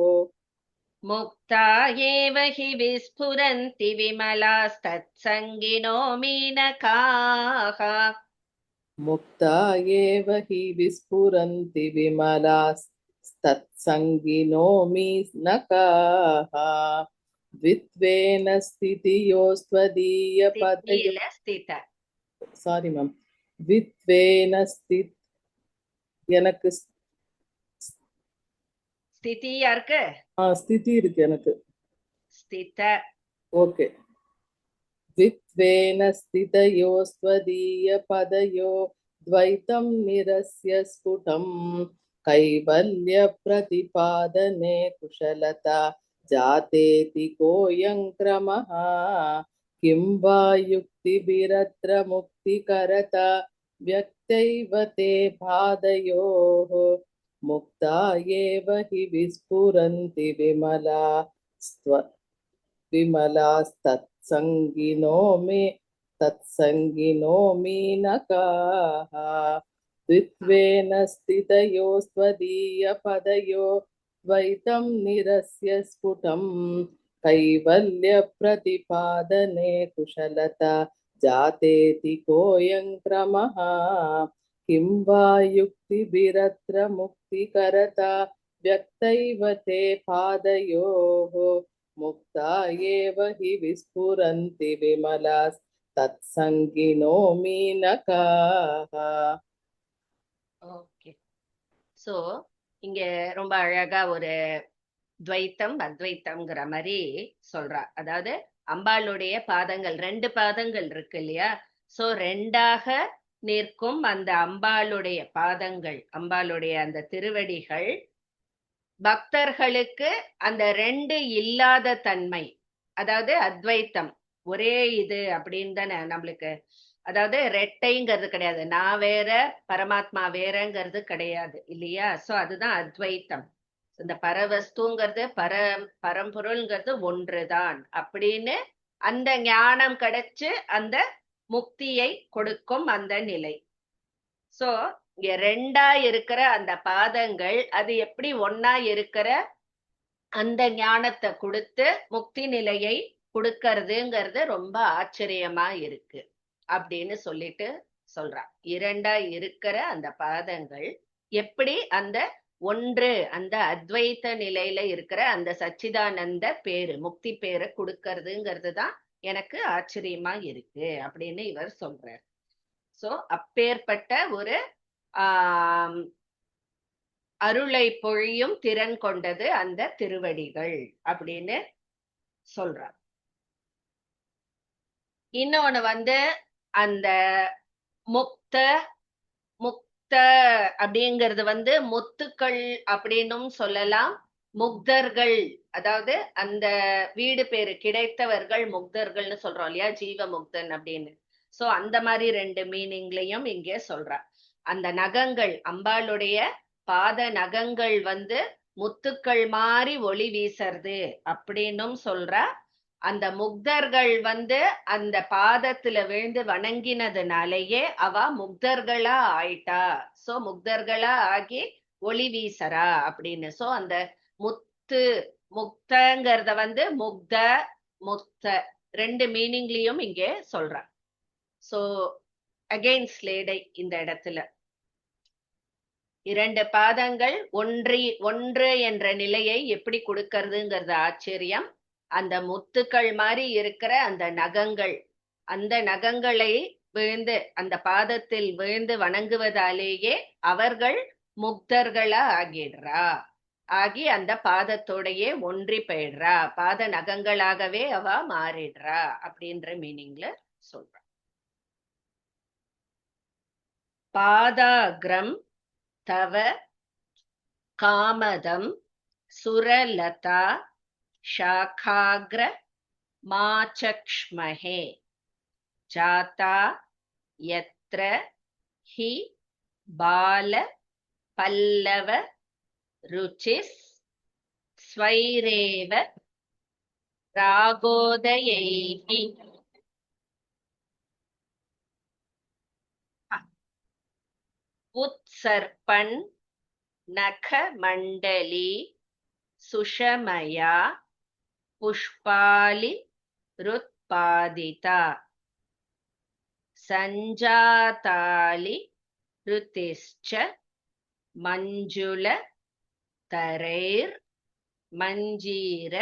Speaker 6: मुक्ता एव हि विस्फुरन्ति विमलास्तत्सङ्गिनो मीनकाः
Speaker 8: मुक्ता एव हि विस्फुरन्ति विमलास्तत्सङ्गिनो मीनकाः द्वित्वेन स्थितियोस्त्वदीयपदयो
Speaker 6: स्थितिल स्थित
Speaker 8: சாரி மேம் द्वित्वेन எனக்கு
Speaker 6: स्थिति யாருக்கு
Speaker 8: ஸ்திதி இருக்கு எனக்கு
Speaker 6: स्थित
Speaker 8: ஓகே द्वित्वेन स्थितयोस्त्वदीयपदयो द्वैतं निरस्य स्फुटं कैवल्यप्रतिपादने कुशलता जातेति कोऽयं क्रमः किं वा युक्तिभिरत्र मुक्तिकरता व्यक्तैव ते पादयोः मुक्ता एव हि विस्फुरन्ति विमलास्तत्सङ्गिनो मीनकाः द्वित्वेन स्थितयोस्त्वदीयपदयो द्वैतं निरस्य स्फुटं कैवल्यप्रतिपादने कुशलता जातेति कोऽयं क्रमः किं वा युक्तिभिरत्र मुक्तिकरता व्यक्तैव ते पादयोः मुक्ता एव हि विस्फुरन्ति विमलास्तत्सङ्गिनो मीनकाः
Speaker 6: ஓகே சோ இங்க ரொம்ப அழகா ஒரு துவைத்தம் அத்வைத்தம்ங்கிற மாதிரி சொல்றா. அதாவது அம்பாளுடைய பாதங்கள், 2 பாதங்கள் இருக்கு இல்லையா? சோ 2ஆக நிற்கும் அந்த அம்பாளுடைய பாதங்கள், அம்பாளுடைய அந்த திருவடிகள் பக்தர்களுக்கு அந்த 2 இல்லாத தன்மை, அதாவது அத்வைத்தம், ஒரே இது அப்படின்னு தானே நம்மளுக்கு. அதாவது ரெட்டைங்கிறது கிடையாது, நான் வேற பரமாத்மா வேறங்கிறது கிடையாது இல்லையா? சோ அதுதான் அத்வைத்தம். இந்த பரவஸ்துங்கிறது பரம்பொருள்ங்கிறது ஒன்றுதான் அப்படின்னு அந்த ஞானம் கிடைச்சு அந்த முக்தியை கொடுக்கும் அந்த நிலை. சோ இங்க 2ஆ இருக்கிற அந்த பாதங்கள் அது எப்படி ஒன்னா இருக்கிற அந்த ஞானத்தை கொடுத்து முக்தி நிலையை கொடுக்கறதுங்கிறது ரொம்ப ஆச்சரியமா இருக்கு அப்படின்னு சொல்லிட்டு சொல்றா. 2ஆ இருக்கிற அந்த பாதங்கள் எப்படி அந்த ஒன்று, அந்த அத்வைத்த நிலையில இருக்கிற அந்த சச்சிதானந்த பேரு, முக்தி பேரை கொடுக்கறதுங்கிறது தான் எனக்கு ஆச்சரியமா இருக்கு அப்படின்னு இவர் சொல்றார். சோ அப்பேற்பட்ட ஒரு அருளை பொழியும் திறன் கொண்டது அந்த திருவடிகள் அப்படின்னு சொல்றார். இன்னொன்னு அந்த முக்த அப்படிங்கிறது முத்துக்கள் அப்படின்னும் சொல்லலாம், முக்தர்கள், அதாவது அந்த வீடு பேரு கிடைத்தவர்கள் முக்தர்கள்னு சொல்றோம் இல்லையா, ஜீவ முக்தன் அப்படின்னு. சோ அந்த மாதிரி 2 மீனிங்லயும் இங்கே சொல்றா. அந்த நகங்கள், அம்பாளுடைய பாத நகங்கள் முத்துக்கள் மாதிரி ஒளி வீசறது அப்படின்னும் சொல்றா. அந்த முக்தர்கள் அந்த பாதத்துல விழுந்து வணங்கினதுனாலேயே அவ முக்தர்களா ஆயிட்டா. சோ முக்தர்களா ஆகி ஒளி வீசறா அப்படின்னு. சோ அந்த முக்தங்கிறத முக்த முக்த 2 மீனிங்லயும் இங்கே சொல்றா. சோ அகைன் ஸ்லேடை இந்த இடத்துல 2 பாதங்கள் ஒன்று என்ற நிலையை எப்படி கொடுக்கறதுங்கிறது ஆச்சரியம். அந்த முத்துக்கள் மாதிரி இருக்கிற அந்த நகங்கள், அந்த நகங்களை விழுந்து அந்த பாதத்தில் விழுந்து வணங்குவதாலேயே அவர்கள் முக்தர்களா ஆகிடுறா, ஆகி அந்த பாதத்தோடையே ஒன்றி போயிடுறா, பாத நகங்களாகவே அவ மாறிடுறா அப்படின்ற மீனிங்ல சொல்றா. பாதாக்ரம் தவ காமதம் சுரலதா शाखाग्र माचक्ष्महे जाता यत्र हि बाल पल्लव रुचिस् स्वैरेव रागोदयैः उत्सर्पन् नखमण्डली सुषमया पुष्पालि रुत्पादिता सञ्जातालि ऋतिश्च मञ्जुल तरैर् मञ्जीर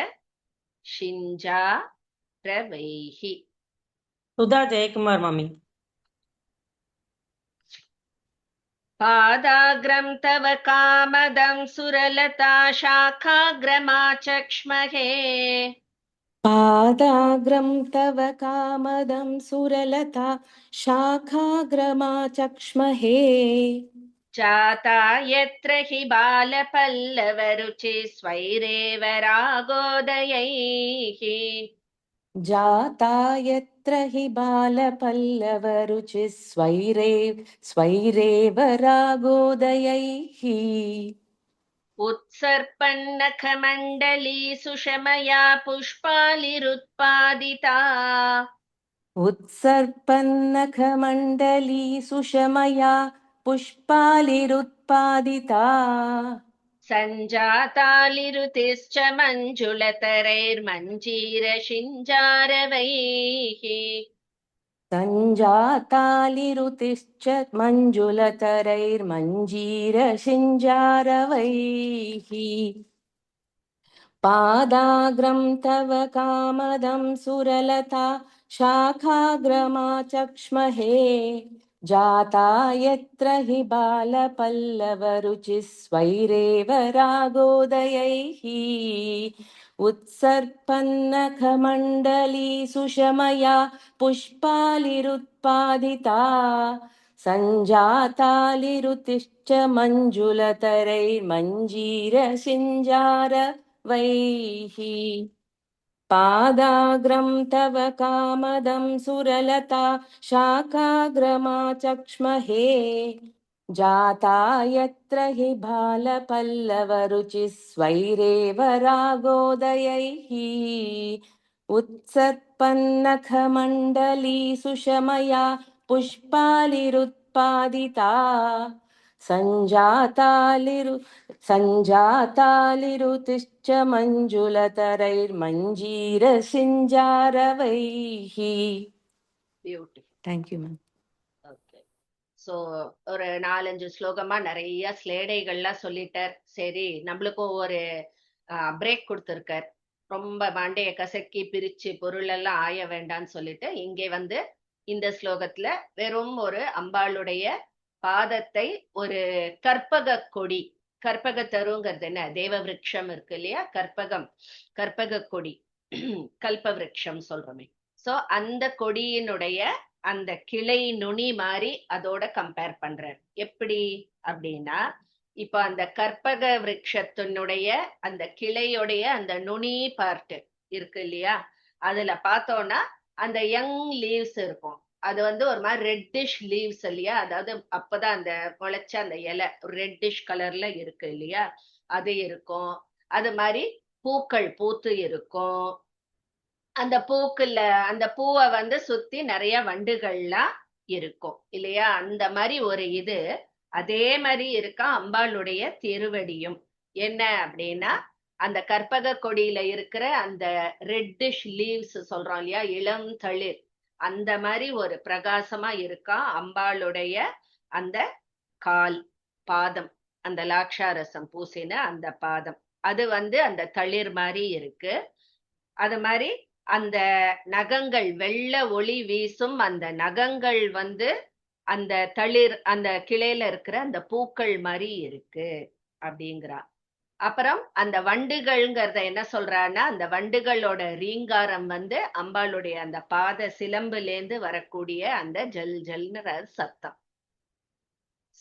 Speaker 6: शिञ्जारवैः.
Speaker 7: சுதா ஜெயக்குமார் மாமி.
Speaker 6: पादाग्रं तव कामदं सुरलता शाखाग्रमाचक्ष्महे
Speaker 9: पादाग्रं तव कामदं सुरलता शाखाग्रमाचक्ष्महे
Speaker 6: जाता यत्र हि बालपल्लवरुचि स्वैरेव रागोदयैः
Speaker 9: जाता यत्र हि बालपल्लवरुचिः स्वैरेव रागोदयैः
Speaker 6: उत्सर्पन्नखमण्डली सुषमया पुष्पालिरुत्पादिता
Speaker 9: उत्सर्पन्नखमण्डली सुषमया पुष्पालिरुत्पादिता
Speaker 6: सञ्जातालिरुतिश्च मञ्जुलतरैर्मञ्जीरशिञ्जारवैः
Speaker 9: सञ्जातालिरुतिश्च मञ्जुलतरैर्मञ्जीरशिञ्जारवैः पादाग्रं तव कामदं सुरलता शाखाग्रमाचक्ष्महे जाता यत्र हि बालपल्लवरुचिः स्वैरेव रागोदयैः उत्सर्पन्नखमण्डली सुषमया पुष्पालिरुत्पादिता सञ्जातालिरुतिश्च मञ्जुलतरैर्मञ्जीरशिञ्जारवैः पादाग्रं तव कामदं सुरलता शाखाग्रमाचक्ष्महे जाता यत्र हि बालपल्लवरुचिः स्वैरेव रागोदयैः उत्सर्पन्नखमण्डली सुषमया पुष्पालिरुत्पादिता सञ्जातालिरुतिश्च मञ्जुलतरैर्मञ्जीरशिञ्जारवैः.
Speaker 6: Beautiful.
Speaker 9: Thank you, ma'am.
Speaker 6: Okay. So ஒரு 4-5 ஸ்லோகமா நிறைய ஸ்லேடைகள்லாம் சொல்லிட்டார். சரி, நம்மளுக்கும் ஒரு பிரேக் கொடுத்திருக்கார். ரொம்ப மண்டைய கசக்கி பிரிச்சு பொருள் எல்லாம் ஆய வேண்டாம்னு சொல்லிட்டு இங்கே வந்து இந்த ஸ்லோகத்துல வெறும் ஒரு அம்பாளுடைய பாதத்தை ஒரு கற்பக கொடி, கற்பக தருங்கிறது என்ன, தேவ விருட்சம் இருக்கு இல்லையா, கற்பக கொடி, கல்ப விருட்சம் சொல்றோமே. சோ அந்த கொடியினுடைய அந்த கிளை நுனி மாதிரி அதோட கம்பேர் பண்றார். எப்படி அப்படின்னா, இப்ப அந்த கற்பக விருட்சத்தினுடைய அந்த கிளையுடைய அந்த நுனி பார்ட் இருக்கு இல்லையா, அதுல பார்த்தோம்னா அந்த யங் லீவ்ஸ் இருக்கும். அது வந்து ஒரு மாதிரி ரெட்டிஷ் லீவ்ஸ் இல்லையா, அதாவது அப்பதான் அந்த முளைச்ச அந்த இலை ரெட்டிஷ் கலர்ல இருக்கு இல்லையா, அது இருக்கும். அது மாதிரி பூக்கள் பூத்து இருக்கும். அந்த பூக்குள்ள அந்த பூவை வந்து சுத்தி நிறைய வண்டுகள்லாம் இருக்கும் இல்லையா, அந்த மாதிரி ஒரு இது. அதே மாதிரி இருக்கா அம்பாளுடைய திருவடியும். என்ன அப்படின்னா, அந்த கற்பக கொடியில இருக்கிற அந்த ரெட்டிஷ் லீவ்ஸ் சொல்றோம் இல்லையா, இளம் தளிர், அந்த மாதிரி ஒரு பிரகாசமா இருக்கா அம்பாளுடைய அந்த கால் பாதம், அந்த லாட்சாரசம் பூசின அந்த பாதம். அது வந்து அந்த தளிர் மாதிரி இருக்கு. அது மாதிரி அந்த நகங்கள் வெள்ளை ஒளி வீசும் அந்த நகங்கள் வந்து அந்த தளிர் அந்த கிளையில இருக்கிற அந்த பூக்கள் மாதிரி இருக்கு அப்படிங்கிறா. அப்புறம் அந்த வண்டுகள்ங்கிறத என்ன சொல்றான்னா, அந்த வண்டுகளோட ரீங்காரம் வந்து அம்பாளுடைய அந்த பாத சிலம்புலேந்து வரக்கூடிய அந்த ஜல் ஜல்ன்ற சத்தம்.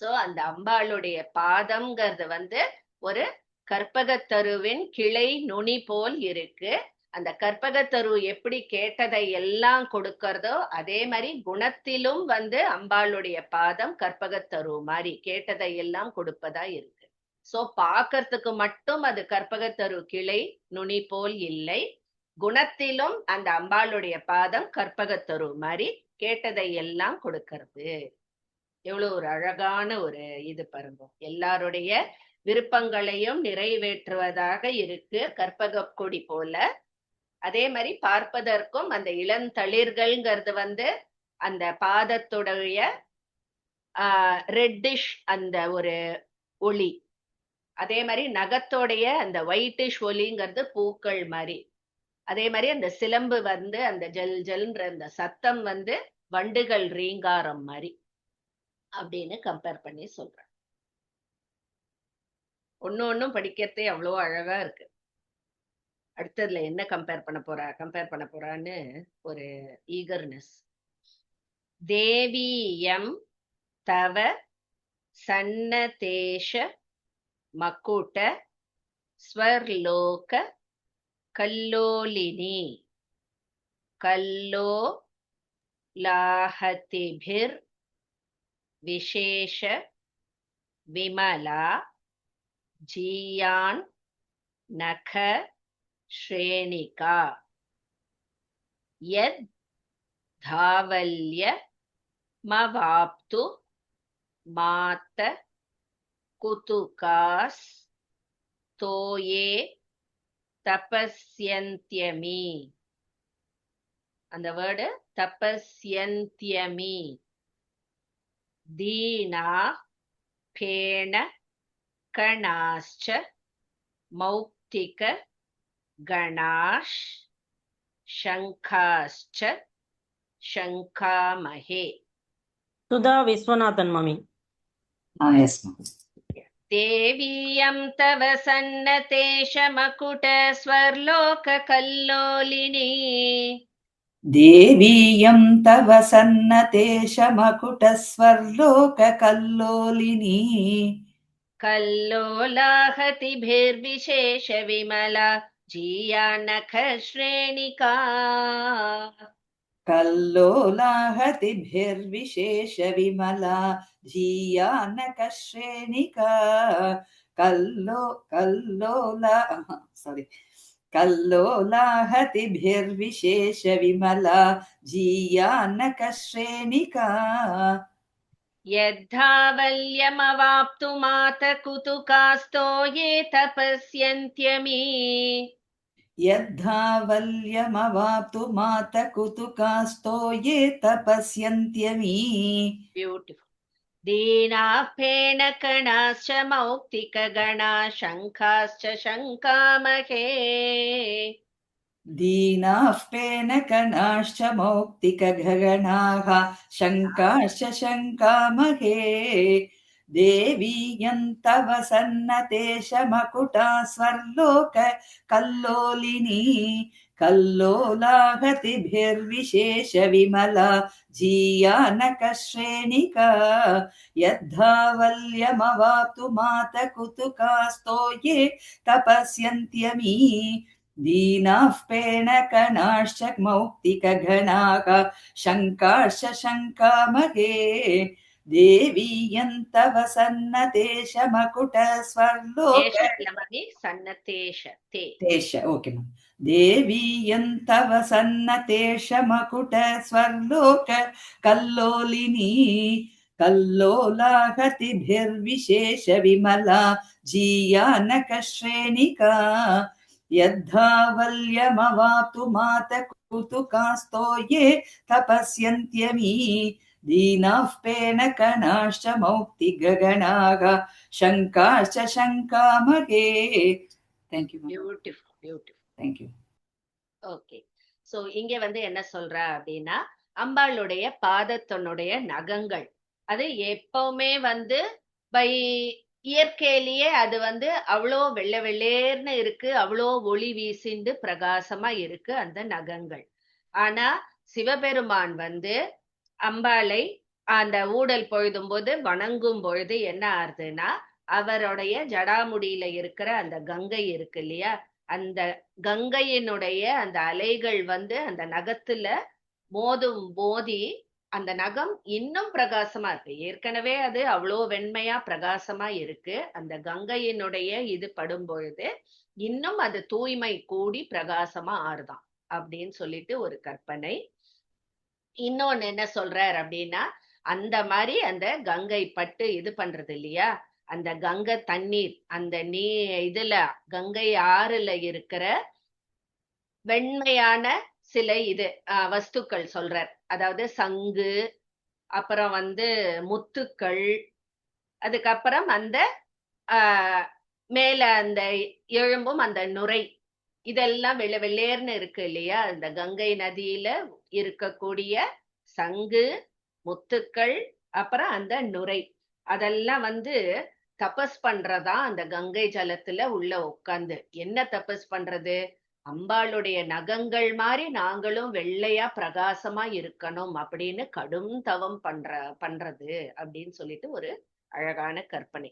Speaker 1: சோ அந்த அம்பாளுடைய பாதம்ங்கிறது வந்து ஒரு கற்பகத்தருவின் கிளை நுனி போல் இருக்கு. அந்த கற்பகத்தரு எப்படி கேட்டதை எல்லாம் கொடுக்கறதோ அதே மாதிரி குணத்திலும் வந்து அம்பாளுடைய பாதம் கற்பகத்தரு மாதிரி கேட்டதை எல்லாம் கொடுப்பதா இருக்கு. சோ பாக்கிறதுக்கு மட்டும் அது கற்பகத்தரு கிளை நுனி போல் இல்லை, குணத்திலும் அந்த அம்பாளுடைய பாதம் கற்பகத்தரு மாதிரி கேட்டதை எல்லாம் கொடுக்கறது. எவ்வளவு ஒரு அழகான ஒரு இது பாருங்க. எல்லாருடைய விருப்பங்களையும் நிறைவேற்றுவதாக இருக்கு கற்பக கொடி போல. அதே மாதிரி பார்ப்பதற்கும் அந்த இளந்தளிர்கள்ங்கிறது வந்து அந்த பாதத்துடைய ரெட்டிஷ் அந்த ஒரு ஒளி, அதே மாதிரி நகத்தோடைய அந்த ஒயிட்டிஷ் ஒலிங்கிறது பூக்கள் மாதிரி, அதே மாதிரி அந்த சிலம்பு வந்து அந்த ஜல் ஜல்ன்ற அந்த சத்தம் வந்து வண்டுகள் ரீங்காரம் மாதிரி அப்படின்னு கம்பேர் பண்ணி சொல்றேன். ஒன்னும் படிக்கிறதே அவ்வளோ அழகா இருக்கு. அடுத்ததுல என்ன கம்பேர் பண்ண போறான்னு ஒரு ஈகர்னஸ். தேவியம் தவ சன்னதேஷ மகுட ஸ்வர்லோக கல்லோலினி கல்லோலாஹதிபிர் விசேஷ விமலா ஜீயான் நக ஸ்ரேணிகா யத் தாவல்ய மவாப்து மாத குதுகாஸ் தோயே தபஸ்யந்த்யமி. அந்த வேர்டு தபஸ்யந்த்யமி. தீனா பேண கணாஸ்ச மௌக்திக கணாஷ் சங்காஸ்ச சங்காமஹே.
Speaker 7: சுதா விஸ்வநாதன் மாமி.
Speaker 10: Yes, ma'am.
Speaker 1: தேவியம் தவ சன்னதேஷ மகுட ஸ்வர்லோக கல்லோலினி
Speaker 10: देवीयं तव सन्नतेशमकुटस्वर्लोककल्लोलिनी
Speaker 1: कल्लोलाहतिभिर्विशेष विमला जीयानख श्रेणिका
Speaker 10: कल्लोलाहतिभिर्विशेषविमला जीयानकश्रेणिका कल्लोलाहतिभिर्विशेषविमला जीयानकश्रेणिका
Speaker 1: यद्धावल्यमवाप्तुमात कुतुकास्तो ये तपस्यन्त्यमि
Speaker 10: यद्धावल्यमवाप्तु मात कुतुकास्तो ये तपस्यन्त्यमि.
Speaker 1: ब्यूटिफुल. दीनाः फेनकणाश्च मौक्तिकगणा शङ्खाश्च शङ्कामहे.
Speaker 10: दीनाः फेनकणाश्च मौक्तिकगणाः शङ्काश्च शङ्कामहे. देवीयं तव सन्नतेशमकुटा स्वर्लोक कल्लोलिनी कल्लोलाहतिभिर्विशेषविमला जीयानकश्रेणिका यद्धावल्यमवाप्तु मात कुतुकास्तो ये तपस्यन्त्यमि. दीनाः पेणकणाश्च मौक्तिकगणाः शङ्काश्च शङ्कामहे. देवीयं तव सन्नतेशमकुट स्वर्लोक ओके मैम. देवीयं तव सन्नतेशमकुट स्वर्लोक कल्लोलिनी कल्लोलाहतिभिर्विशेषविमला जीयानकश्रेणिका यद्धावल्यमवाप्तु मात कुतुकास्तो ये तपस्यन्त्यमि. दीनाः पेणकणाश्च मौक्तिकगणाः शङ्काश्च शङ्कामहे. Thank you.
Speaker 1: Beautiful, beautiful.
Speaker 10: Thank you.
Speaker 1: Okay. So இங்க வந்து என்ன சொல்றா அப்படின்னா, அம்பாளுடைய பாதத்தினுடைய நகங்கள் அது எப்பவுமே வந்து பை இயற்கையிலேயே அது வந்து அவ்வளோ வெள்ளை வெள்ளேர்னு இருக்கு, அவ்வளோ ஒளி வீசிண்டு பிரகாசமா இருக்கு அந்த நகங்கள். ஆனா சிவபெருமான் வந்து அம்பாளை அந்த ஊடல் பொழுதும் போது வணங்கும் பொழுது என்ன ஆறுதுன்னா அவருடைய ஜடாமுடியில இருக்கிற அந்த கங்கை இருக்கு இல்லையா, அந்த கங்கையினுடைய அந்த அலைகள் வந்து அந்த நகத்துல மோதி அந்த நகம் இன்னும் பிரகாசமா இருக்கு. ஏற்கனவே அது அவ்வளோ வெண்மையா பிரகாசமா இருக்கு. அந்த கங்கையினுடைய இது படும் பொழுது இன்னும் அது தூய்மை கூடி பிரகாசமா ஆறுதாம் அப்படின்னு சொல்லிட்டு ஒரு கற்பனை. இன்னொன்னு என்ன சொல்றார் அப்படின்னா, அந்த மாதிரி அந்த கங்கை பட்டு இது பண்றது இல்லையா, அந்த கங்கை தண்ணீர் அந்த இதுல கங்கை ஆறுல இருக்கிற வெண்மையான சில இது வஸ்துக்கள் சொல்றார். அதாவது சங்கு, அப்புறம் வந்து முத்துக்கள், அதுக்கப்புறம் அந்த மேல அந்த எழும்பும் அந்த நுரை, இதெல்லாம் வெள்ளேர்னு இருக்கு இல்லையா. அந்த கங்கை நதியில இருக்கக்கூடிய சங்கு, முத்துக்கள், அப்புறம் அந்த நுரை, அதெல்லாம் வந்து தபஸ் பண்றதா அந்த கங்கை ஜலத்துல உள்ள உட்கார்ந்து. என்ன தபஸ் பண்றது? அம்பாளுடைய நகங்கள் மாதிரி நாங்களும் வெள்ளையா பிரகாசமா இருக்கணும் அப்படின்னு கடும் தவம் பண்றது அப்படின்னு சொல்லிட்டு ஒரு அழகான கற்பனை.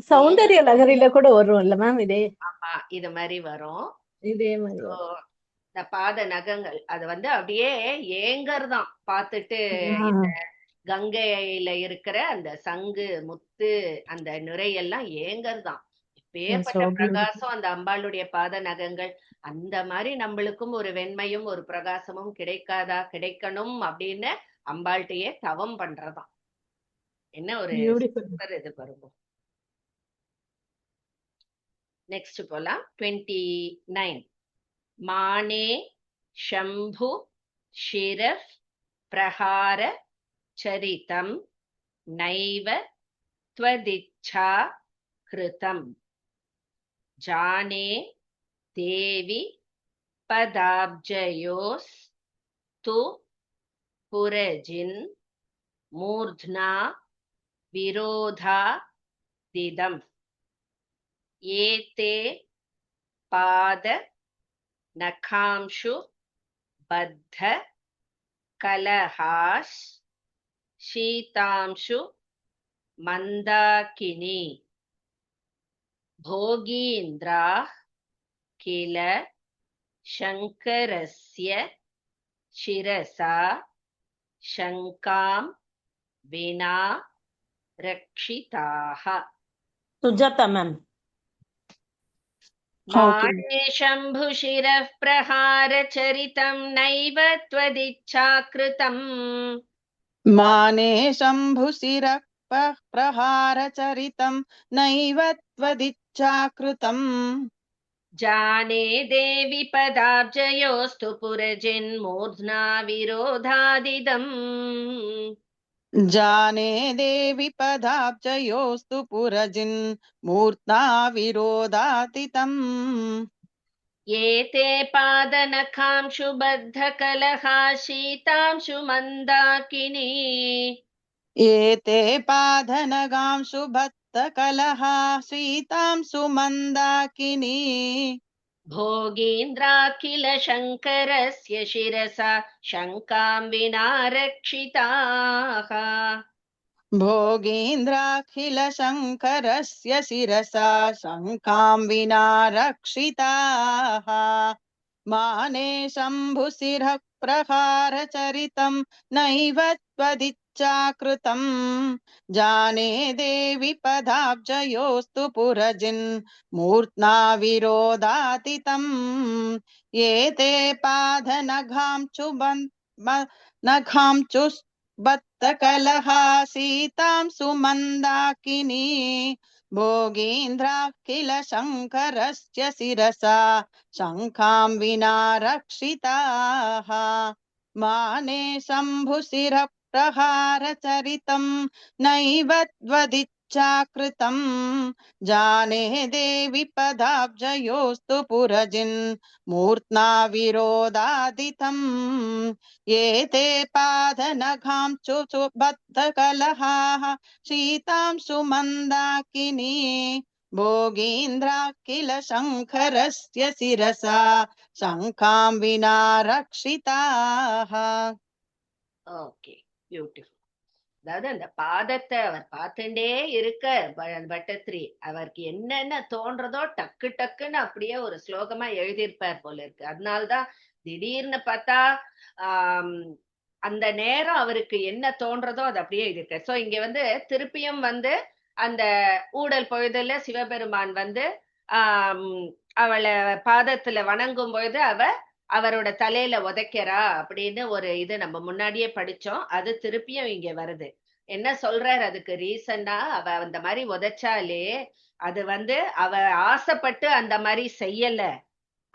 Speaker 6: சௌந்தர்ய லகரியில கூட வரும் இல்ல மேம் இதே?
Speaker 1: ஆமா, இது மாதிரி வரும்.
Speaker 6: இதே மாதிரி
Speaker 1: இந்த பாத நகங்கள் அது வந்து அப்படியே ஏங்கர்தான் பார்த்துட்டு. இந்த கங்கையில இருக்கிற அந்த சங்கு, முத்து, அந்த நுரையெல்லாம் ஏங்கர்தான். பேர்பட்ட பிரகாசம் அந்த அம்பாளுடைய பாத நகங்கள். அந்த மாதிரி நம்மளுக்கும் ஒரு வெண்மையும் ஒரு பிரகாசமும் கிடைக்காதா, கிடைக்கணும் அப்படின்னு அம்பாள்கிட்டயே தவம் பண்றதாம். என்ன ஒரு இது பாருங்க. நெக்ஸ்ட் போலாம். 29. மானே ஷம்பு ஷிரஃப் பிரஹார சரிதம் நைவ த்வதிச்சா கிருதம் ஜானே தேவி பதாப்ஜயோஸ் து புரஜின் மூர்த்னா விரோதா திதம் ஏதே பாத நகாம்ஷு பத்த கலஹாஸ் ஷீதாம்ஷு மந்தாகினி भोगीन्द्रा किल शङ्करस्य शिरसा शङ्कां विना रक्षिताः.
Speaker 7: सुजाता मैम.
Speaker 1: माने शम्भुशिरः प्रहारचरितं नैव त्वदिच्छाकृतम्.
Speaker 2: माने शम्भुशिरः प्रहारचरितं नैव त्वदिच्छाकृतम्.
Speaker 1: जाने देवि पदाब्जयोस्तु पुरजिन्मूर्ध्ना विरोधादिदम्.
Speaker 2: जाने देवि पदाब्जयोस्तु पुरजिन्मूर्ध्ना विरोधादिदम्.
Speaker 1: एते पादनखांशु बद्धकलहा शीतांशु मन्दाकिनी.
Speaker 2: एते पादनगांशु बद्धकलहा शीतांशु मन्दाकिनी.
Speaker 1: भोगीन्द्राखिल शङ्करस्य शिरसा शङ्कां विना रक्षिताः.
Speaker 2: भोगीन्द्राखिल शङ्करस्य शिरसा शङ्कां विना रक्षिताः. माने शम्भुशिरः प्रहारचरितं नैव त्वदिच्छाकृतं. जाने देवि पदाब्जयोस्तु पुरजिन्मूर्ध्ना विरोधादितम्. एते पादनखांशु बद्धकलहा शीतांशु मन्दाकिनी. भोगीन्द्राखिल शङ्करस्य शिरसा शङ्खां विना रक्षिताः. माने शम्भुशिरः प्रहारचरितं नैव त्वदिच्छाकृतं. जाने देवि पदाब्जयोस्तु पुरजिन्मूर्ध्ना विरोधादितम्. एते पादनखांशु बद्धकलहाः शीतांशु मन्दाकिनी. भोगीन्द्राखिल शङ्करस्य शिरसा शङ्खां विना रक्षिताः.
Speaker 1: Okay, beautiful.
Speaker 6: அதாவது அந்த பாதத்தை அவர் பார்த்துட்டே இருக்க பட்டத்திரி அவருக்கு என்னென்ன தோன்றதோ டக்கு டக்குன்னு அப்படியே ஒரு ஸ்லோகமா எழுதியிருப்பார் போல இருக்கு. அதனால்தான் திடீர்னு பார்த்தா ஆஹ் அந்த நேரம் அவருக்கு என்ன தோன்றதோ அது அப்படியே எழுதியிருக்காரு. சோ இங்க வந்து திருப்பியும் வந்து அந்த ஊடல் பொழுதுல சிவபெருமான் வந்து ஆஹ் அவளை பாதத்துல வணங்கும் பொழுது அவரோட தலையில உதைக்கிறா அப்படின்னு ஒரு இது நம்ம முன்னாடியே படிச்சோம். அது திருப்பியும் இங்க வருது. என்ன சொல்றாரு அதுக்கு ரீசன்னா, அவ அந்த மாதிரி உதைச்சாலே அது வந்து அவ ஆசைப்பட்டு அந்த மாதிரி செய்யல.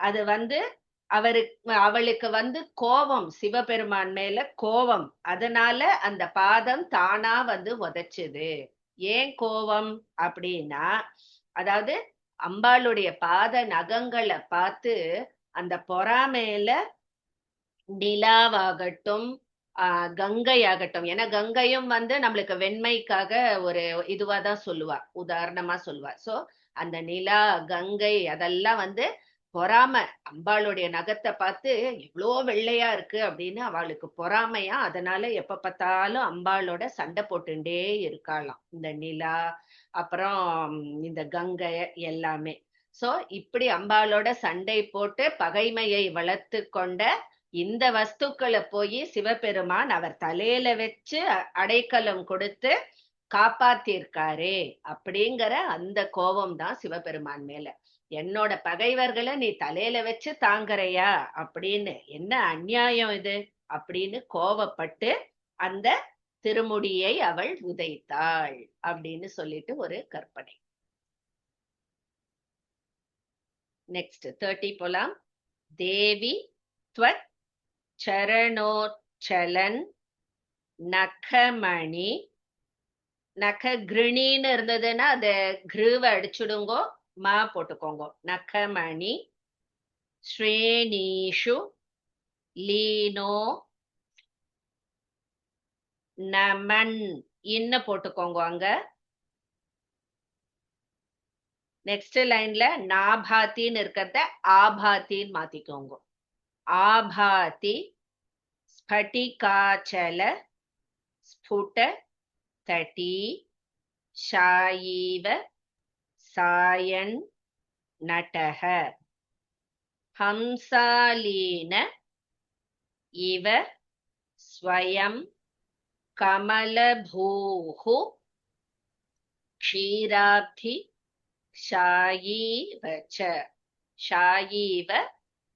Speaker 6: அது வந்து அவளுக்கு வந்து கோபம், சிவபெருமான் மேல கோபம். அதனால அந்த பாதம் தானா வந்து உதைச்சுது. ஏன் கோபம் அப்படின்னா, அதாவது அம்பாளுடைய பாத நகங்களை பார்த்து அந்த பொறாமையில நிலாவாகட்டும் கங்கை ஆகட்டும், ஏன்னா கங்கையும் வந்து நம்மளுக்கு வெண்மைக்காக ஒரு இதுவாதான் சொல்லுவா, உதாரணமா சொல்லுவா. சோ அந்த நிலா கங்கை அதெல்லாம் வந்து பொறாம, அம்பாளுடைய நகத்தை பார்த்து எவ்வளோ வெள்ளையா இருக்கு அப்படின்னு அவளுக்கு பொறாமையா, அதனால எப்ப பார்த்தாலும் அம்பாளோட சண்டை போட்டுட்டே இருக்காளாம் இந்த நிலா, அப்புறம் இந்த கங்கை எல்லாமே. சோ இப்படி அம்பாளோட சண்டை போட்டு பகைமையை வளர்த்து கொண்ட இந்த வஸ்துக்களை போய் சிவபெருமான் அவர் தலையில வச்சு அடைக்கலம் கொடுத்து காப்பாத்திருக்காரே அப்படிங்கிற அந்த கோபம் தான் சிவபெருமான் மேல. என்னோட பகைவர்களை நீ தலையில வச்சு தாங்குறையா அப்படின்னு, என்ன அநியாயம் இது அப்படின்னு கோபப்பட்டு அந்த திருமுடியை அவள் உதைத்தாள் அப்படின்னு சொல்லிட்டு ஒரு கற்பனை. நெக்ஸ்ட் 30 போலாம். தேவி त्वत् சரணோச்சலன் நகமணி, நக கிருணின்னு இருந்ததுன்னா அத கிருவை அடிச்சுடுங்கோ, மா போட்டுக்கோங்க. நகமணி ஸ்ரேணீஷு லீனோ நமன் இன்ன போட்டுக்கோங்க அங்க. நெக்ஸ்ட் லைன்ல நாபாத்தின்னு இருக்கிறத ஆபாத்தின்னு மாத்திக்கோங்க. ஆபாதி ஸ்பட்டிகாச்சல ஸ்புட தட்டி ஷாயீவ சாயன் நடக ஹம்சாலீன இவ ஸ்வயம் கமலபூஹு க்ஷீராப்தி ஷாயீவ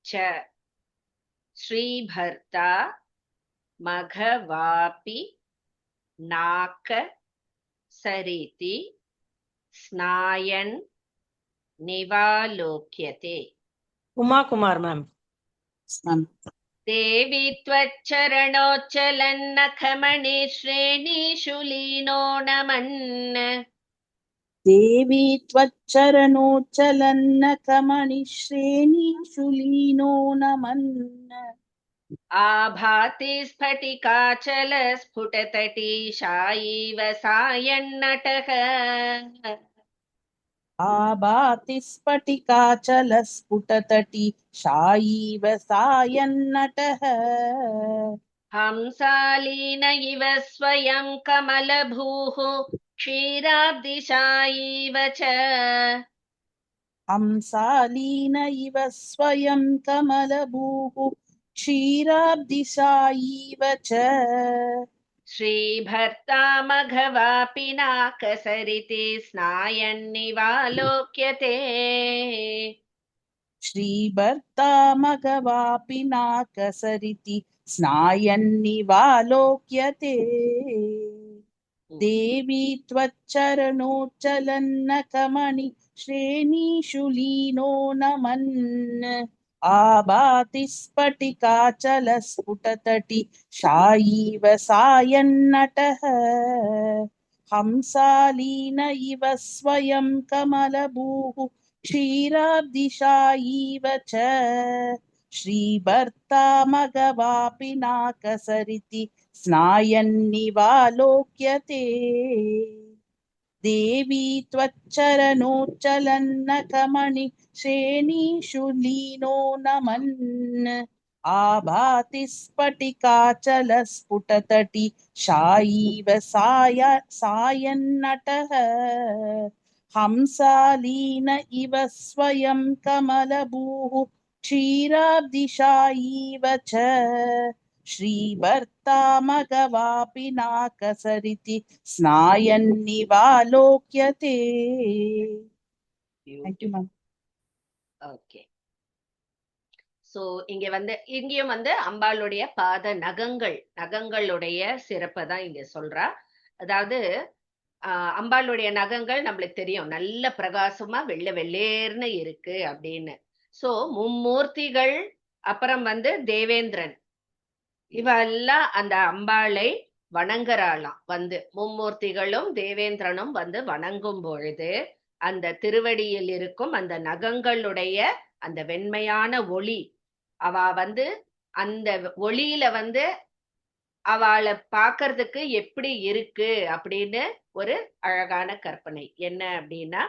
Speaker 6: ச ஸ்ரீபர்த்தா மகவாபி நாக்க சரிதி ஸ்நாயன் நிவாலோக்யதே.
Speaker 7: Uma Kumar, ma'am.
Speaker 6: தேவி त्वच्चरणोच्चलन्नखमणि श्रेणीषु लीनो नमन्.
Speaker 2: देवी त्वच्चरणोच्चलन्नकमणिश्रेणीषु लीनो नमन्.
Speaker 6: आभाति स्फटिकाचल स्फुटतटी शायीव सायन्नटः.
Speaker 2: आभाति स्फटिकाचलस्फुटतटी शायीव सायन्नटः.
Speaker 6: हंसालीन इव स्वयं कमलभूः क्षीराब्धिशायीव च.
Speaker 2: हंसालीन इव स्वयं कमलभूः क्षीराब्धिशायीव च.
Speaker 6: श्रीभर्ता मघवापिनाकसरिति स्नायन्निवालोक्यते.
Speaker 2: श्रीभर्ता मघवापिनाकसरिति स्नायन्निवालोक्यते. देवी त्वच्चरणोच्चलन्नकमणि श्रेणीषु लीनो नमन्. आभाति स्फटिकाचलस्फुटतटी शायीव सायन्नटः. हंसालीन इव स्वयं कमलभूः क्षीराब्धिशायीव च. श्रीभर्ता मघवापिनाकसरिति स्नायन्निवालोक्यते. देवी त्वच्चरणोच्चलन्नकमणि श्रेणीषु लीनो नमन्. आभाति स्फटिकाचलस्फुटतटी शायीव सायन्नटः हंसालीन इव स्वयं कमलभूः क्षीराब्धिशायीव च श्रीभर्ता मघवापि नाकसरिति स्नायन्निवालोक्यते. Thank you, ma'am.
Speaker 6: Okay. So இங்கேயும் அம்பாளுடைய பாத நகங்களுடைய சிறப்பை தான் இங்க சொல்றா. அதாவது அம்பாளுடைய நகங்கள் நம்மளுக்கு தெரியும், நல்ல பிரகாசமா வெள்ளேர்னு இருக்கு அப்படின்னு. சோ மும்மூர்த்திகள், அப்புறம் தேவேந்திரன், இவெல்லாம் அந்த அம்பாளை வணங்குறாளாம். மும்மூர்த்திகளும் தேவேந்திரனும் வணங்கும் பொழுது அந்த திருவடியில் இருக்கும் அந்த நகங்களுடைய அந்த வெண்மையான ஒளி, அவ அந்த ஒளியில அவளை பாக்குறதுக்கு எப்படி இருக்கு அப்படின்னு ஒரு அழகான கற்பனை. என்ன அப்படின்னா,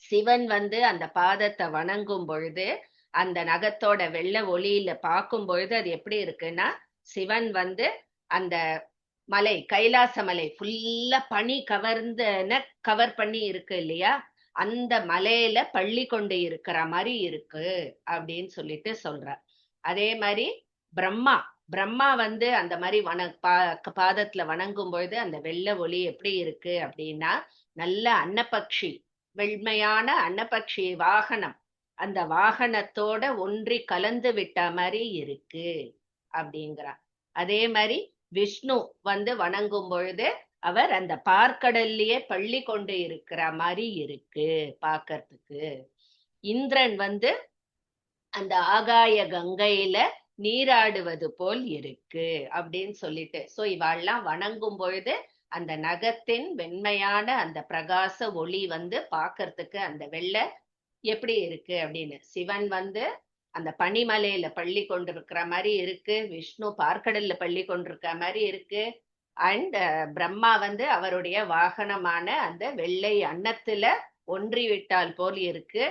Speaker 6: சிவன் அந்த பாதத்தை வணங்கும் பொழுது அந்த நகத்தோட வெள்ளை ஒளியில பார்க்கும் பொழுது அது எப்படி இருக்குன்னா, சிவன் அந்த மலை, கைலாச மலை ஃபுல்லா பனி கவர் பண்ணி இருக்கு இல்லையா, அந்த மலையில பள்ளி கொண்டு இருக்கிற மாதிரி இருக்கு அப்படின்னு சொல்லிட்டு சொல்றார். அதே மாதிரி பிரம்மா அந்த மாதிரி பாதத்துல வணங்கும் பொழுது அந்த வெள்ளை ஒளி எப்படி இருக்கு அப்படின்னா, நல்ல அன்னப்பக்ஷி, வெண்மையான அன்னப்பக்ஷி வாகனம், அந்த வாகனத்தோட ஒன்றி கலந்து விட்ட மாதிரி இருக்கு அப்படிங்கிறார். அதே மாதிரி விஷ்ணு வணங்கும் பொழுது அவர் அந்த பார்க்கடல்லையே பள்ளி கொண்டு இருக்கிற மாதிரி இருக்கு பாக்கிறதுக்கு. இந்திரன் அந்த ஆகாய கங்கையில நீராடுவது போல் இருக்கு அப்படின்னு சொல்லிட்டு, சோ இவாள்லாம் வணங்கும் பொழுது அந்த நகத்தின் வெண்மையான அந்த பிரகாச ஒளி பாக்கிறதுக்கு அந்த வெள்ளை எப்படி இருக்கு அப்படின்னு. சிவன் அந்த பனிமலையில பள்ளி கொண்டிருக்கிற மாதிரி இருக்கு, விஷ்ணு பார்க்கடல்ல பள்ளி கொண்டிருக்கிற மாதிரி இருக்கு, அண்ட் பிரம்மா அவருடைய வாகனமான அந்த வெள்ளை அன்னத்துல ஒன்றிவிட்டால் போல் இருக்கு,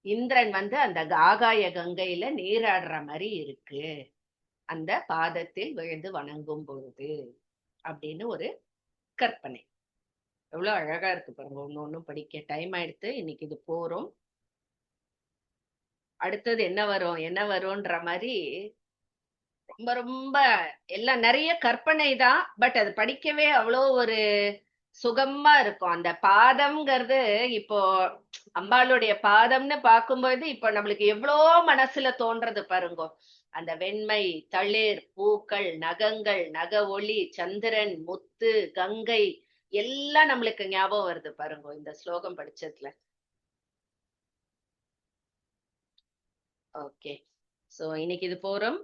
Speaker 6: இந்திரன் அந்த ஆகாய கங்கையில நீராடுற மாதிரி இருக்கு அந்த பாதத்தில் விழுந்து வணங்கும் பொழுது அப்படின்னு ஒரு கற்பனை. எவ்வளவு அழகா இருக்கு பாருங்க. ஒன்னும் படிக்க டைம் ஆயிடுத்து, இன்னைக்கு இது போறோம். அடுத்தது என்ன வரும்ன்ற மாதிரி ரொம்ப ரொம்ப எல்லாம் நிறைய கற்பனை தான். பட் அது படிக்கவே அவ்வளோ ஒரு சுகமா இருக்கும். அந்த பாதம்ங்கிறது, இப்போ அம்பாளுடைய பாதம்னு பார்க்கும்போது இப்போ நம்மளுக்கு எவ்வளோ மனசுல தோன்றது பாருங்க. அந்த வெண்மை, தளிர், பூக்கள், நகங்கள், நக ஒளி, சந்திரன், முத்து, கங்கை எல்லாம் நம்மளுக்கு ஞாபகம் வருது பாருங்க இந்த ஸ்லோகம் படிச்சதுல. ஓகே, சோ இன்னைக்கு இது போறோம்.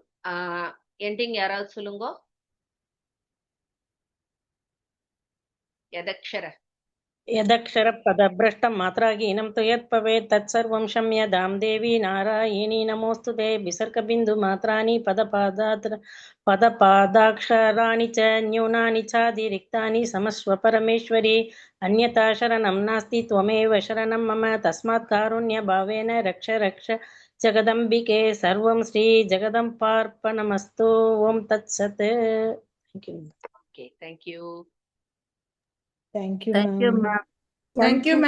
Speaker 6: எண்டிங் யாராவது சொல்லுங்க.
Speaker 7: यदक्षर पदभ्रष्टं मात्राहीनं तु यत् भवेत् तत्सर्वं क्षम्यतां देवी नारायणी नमोऽस्तुते। विसर्गबिन्दुमात्राणि पदपादाक्षराणि च न्यूनानि चातिरिक्तानि क्षमस्व परमेश्वरी। अन्यथा शरणं नास्ति, त्वमेव शरणं मम, तस्मात् कारुण्यभावेन रक्ष रक्ष जगदम्बिके। सर्वं श्री जगदम्बार्पणमस्तु। ओम तत्सत्। Thank you.
Speaker 6: Okay, thank you.
Speaker 5: Thank you,
Speaker 2: Thank you,
Speaker 5: ma'am.
Speaker 2: ma'am.
Speaker 8: Thank you, ma'am.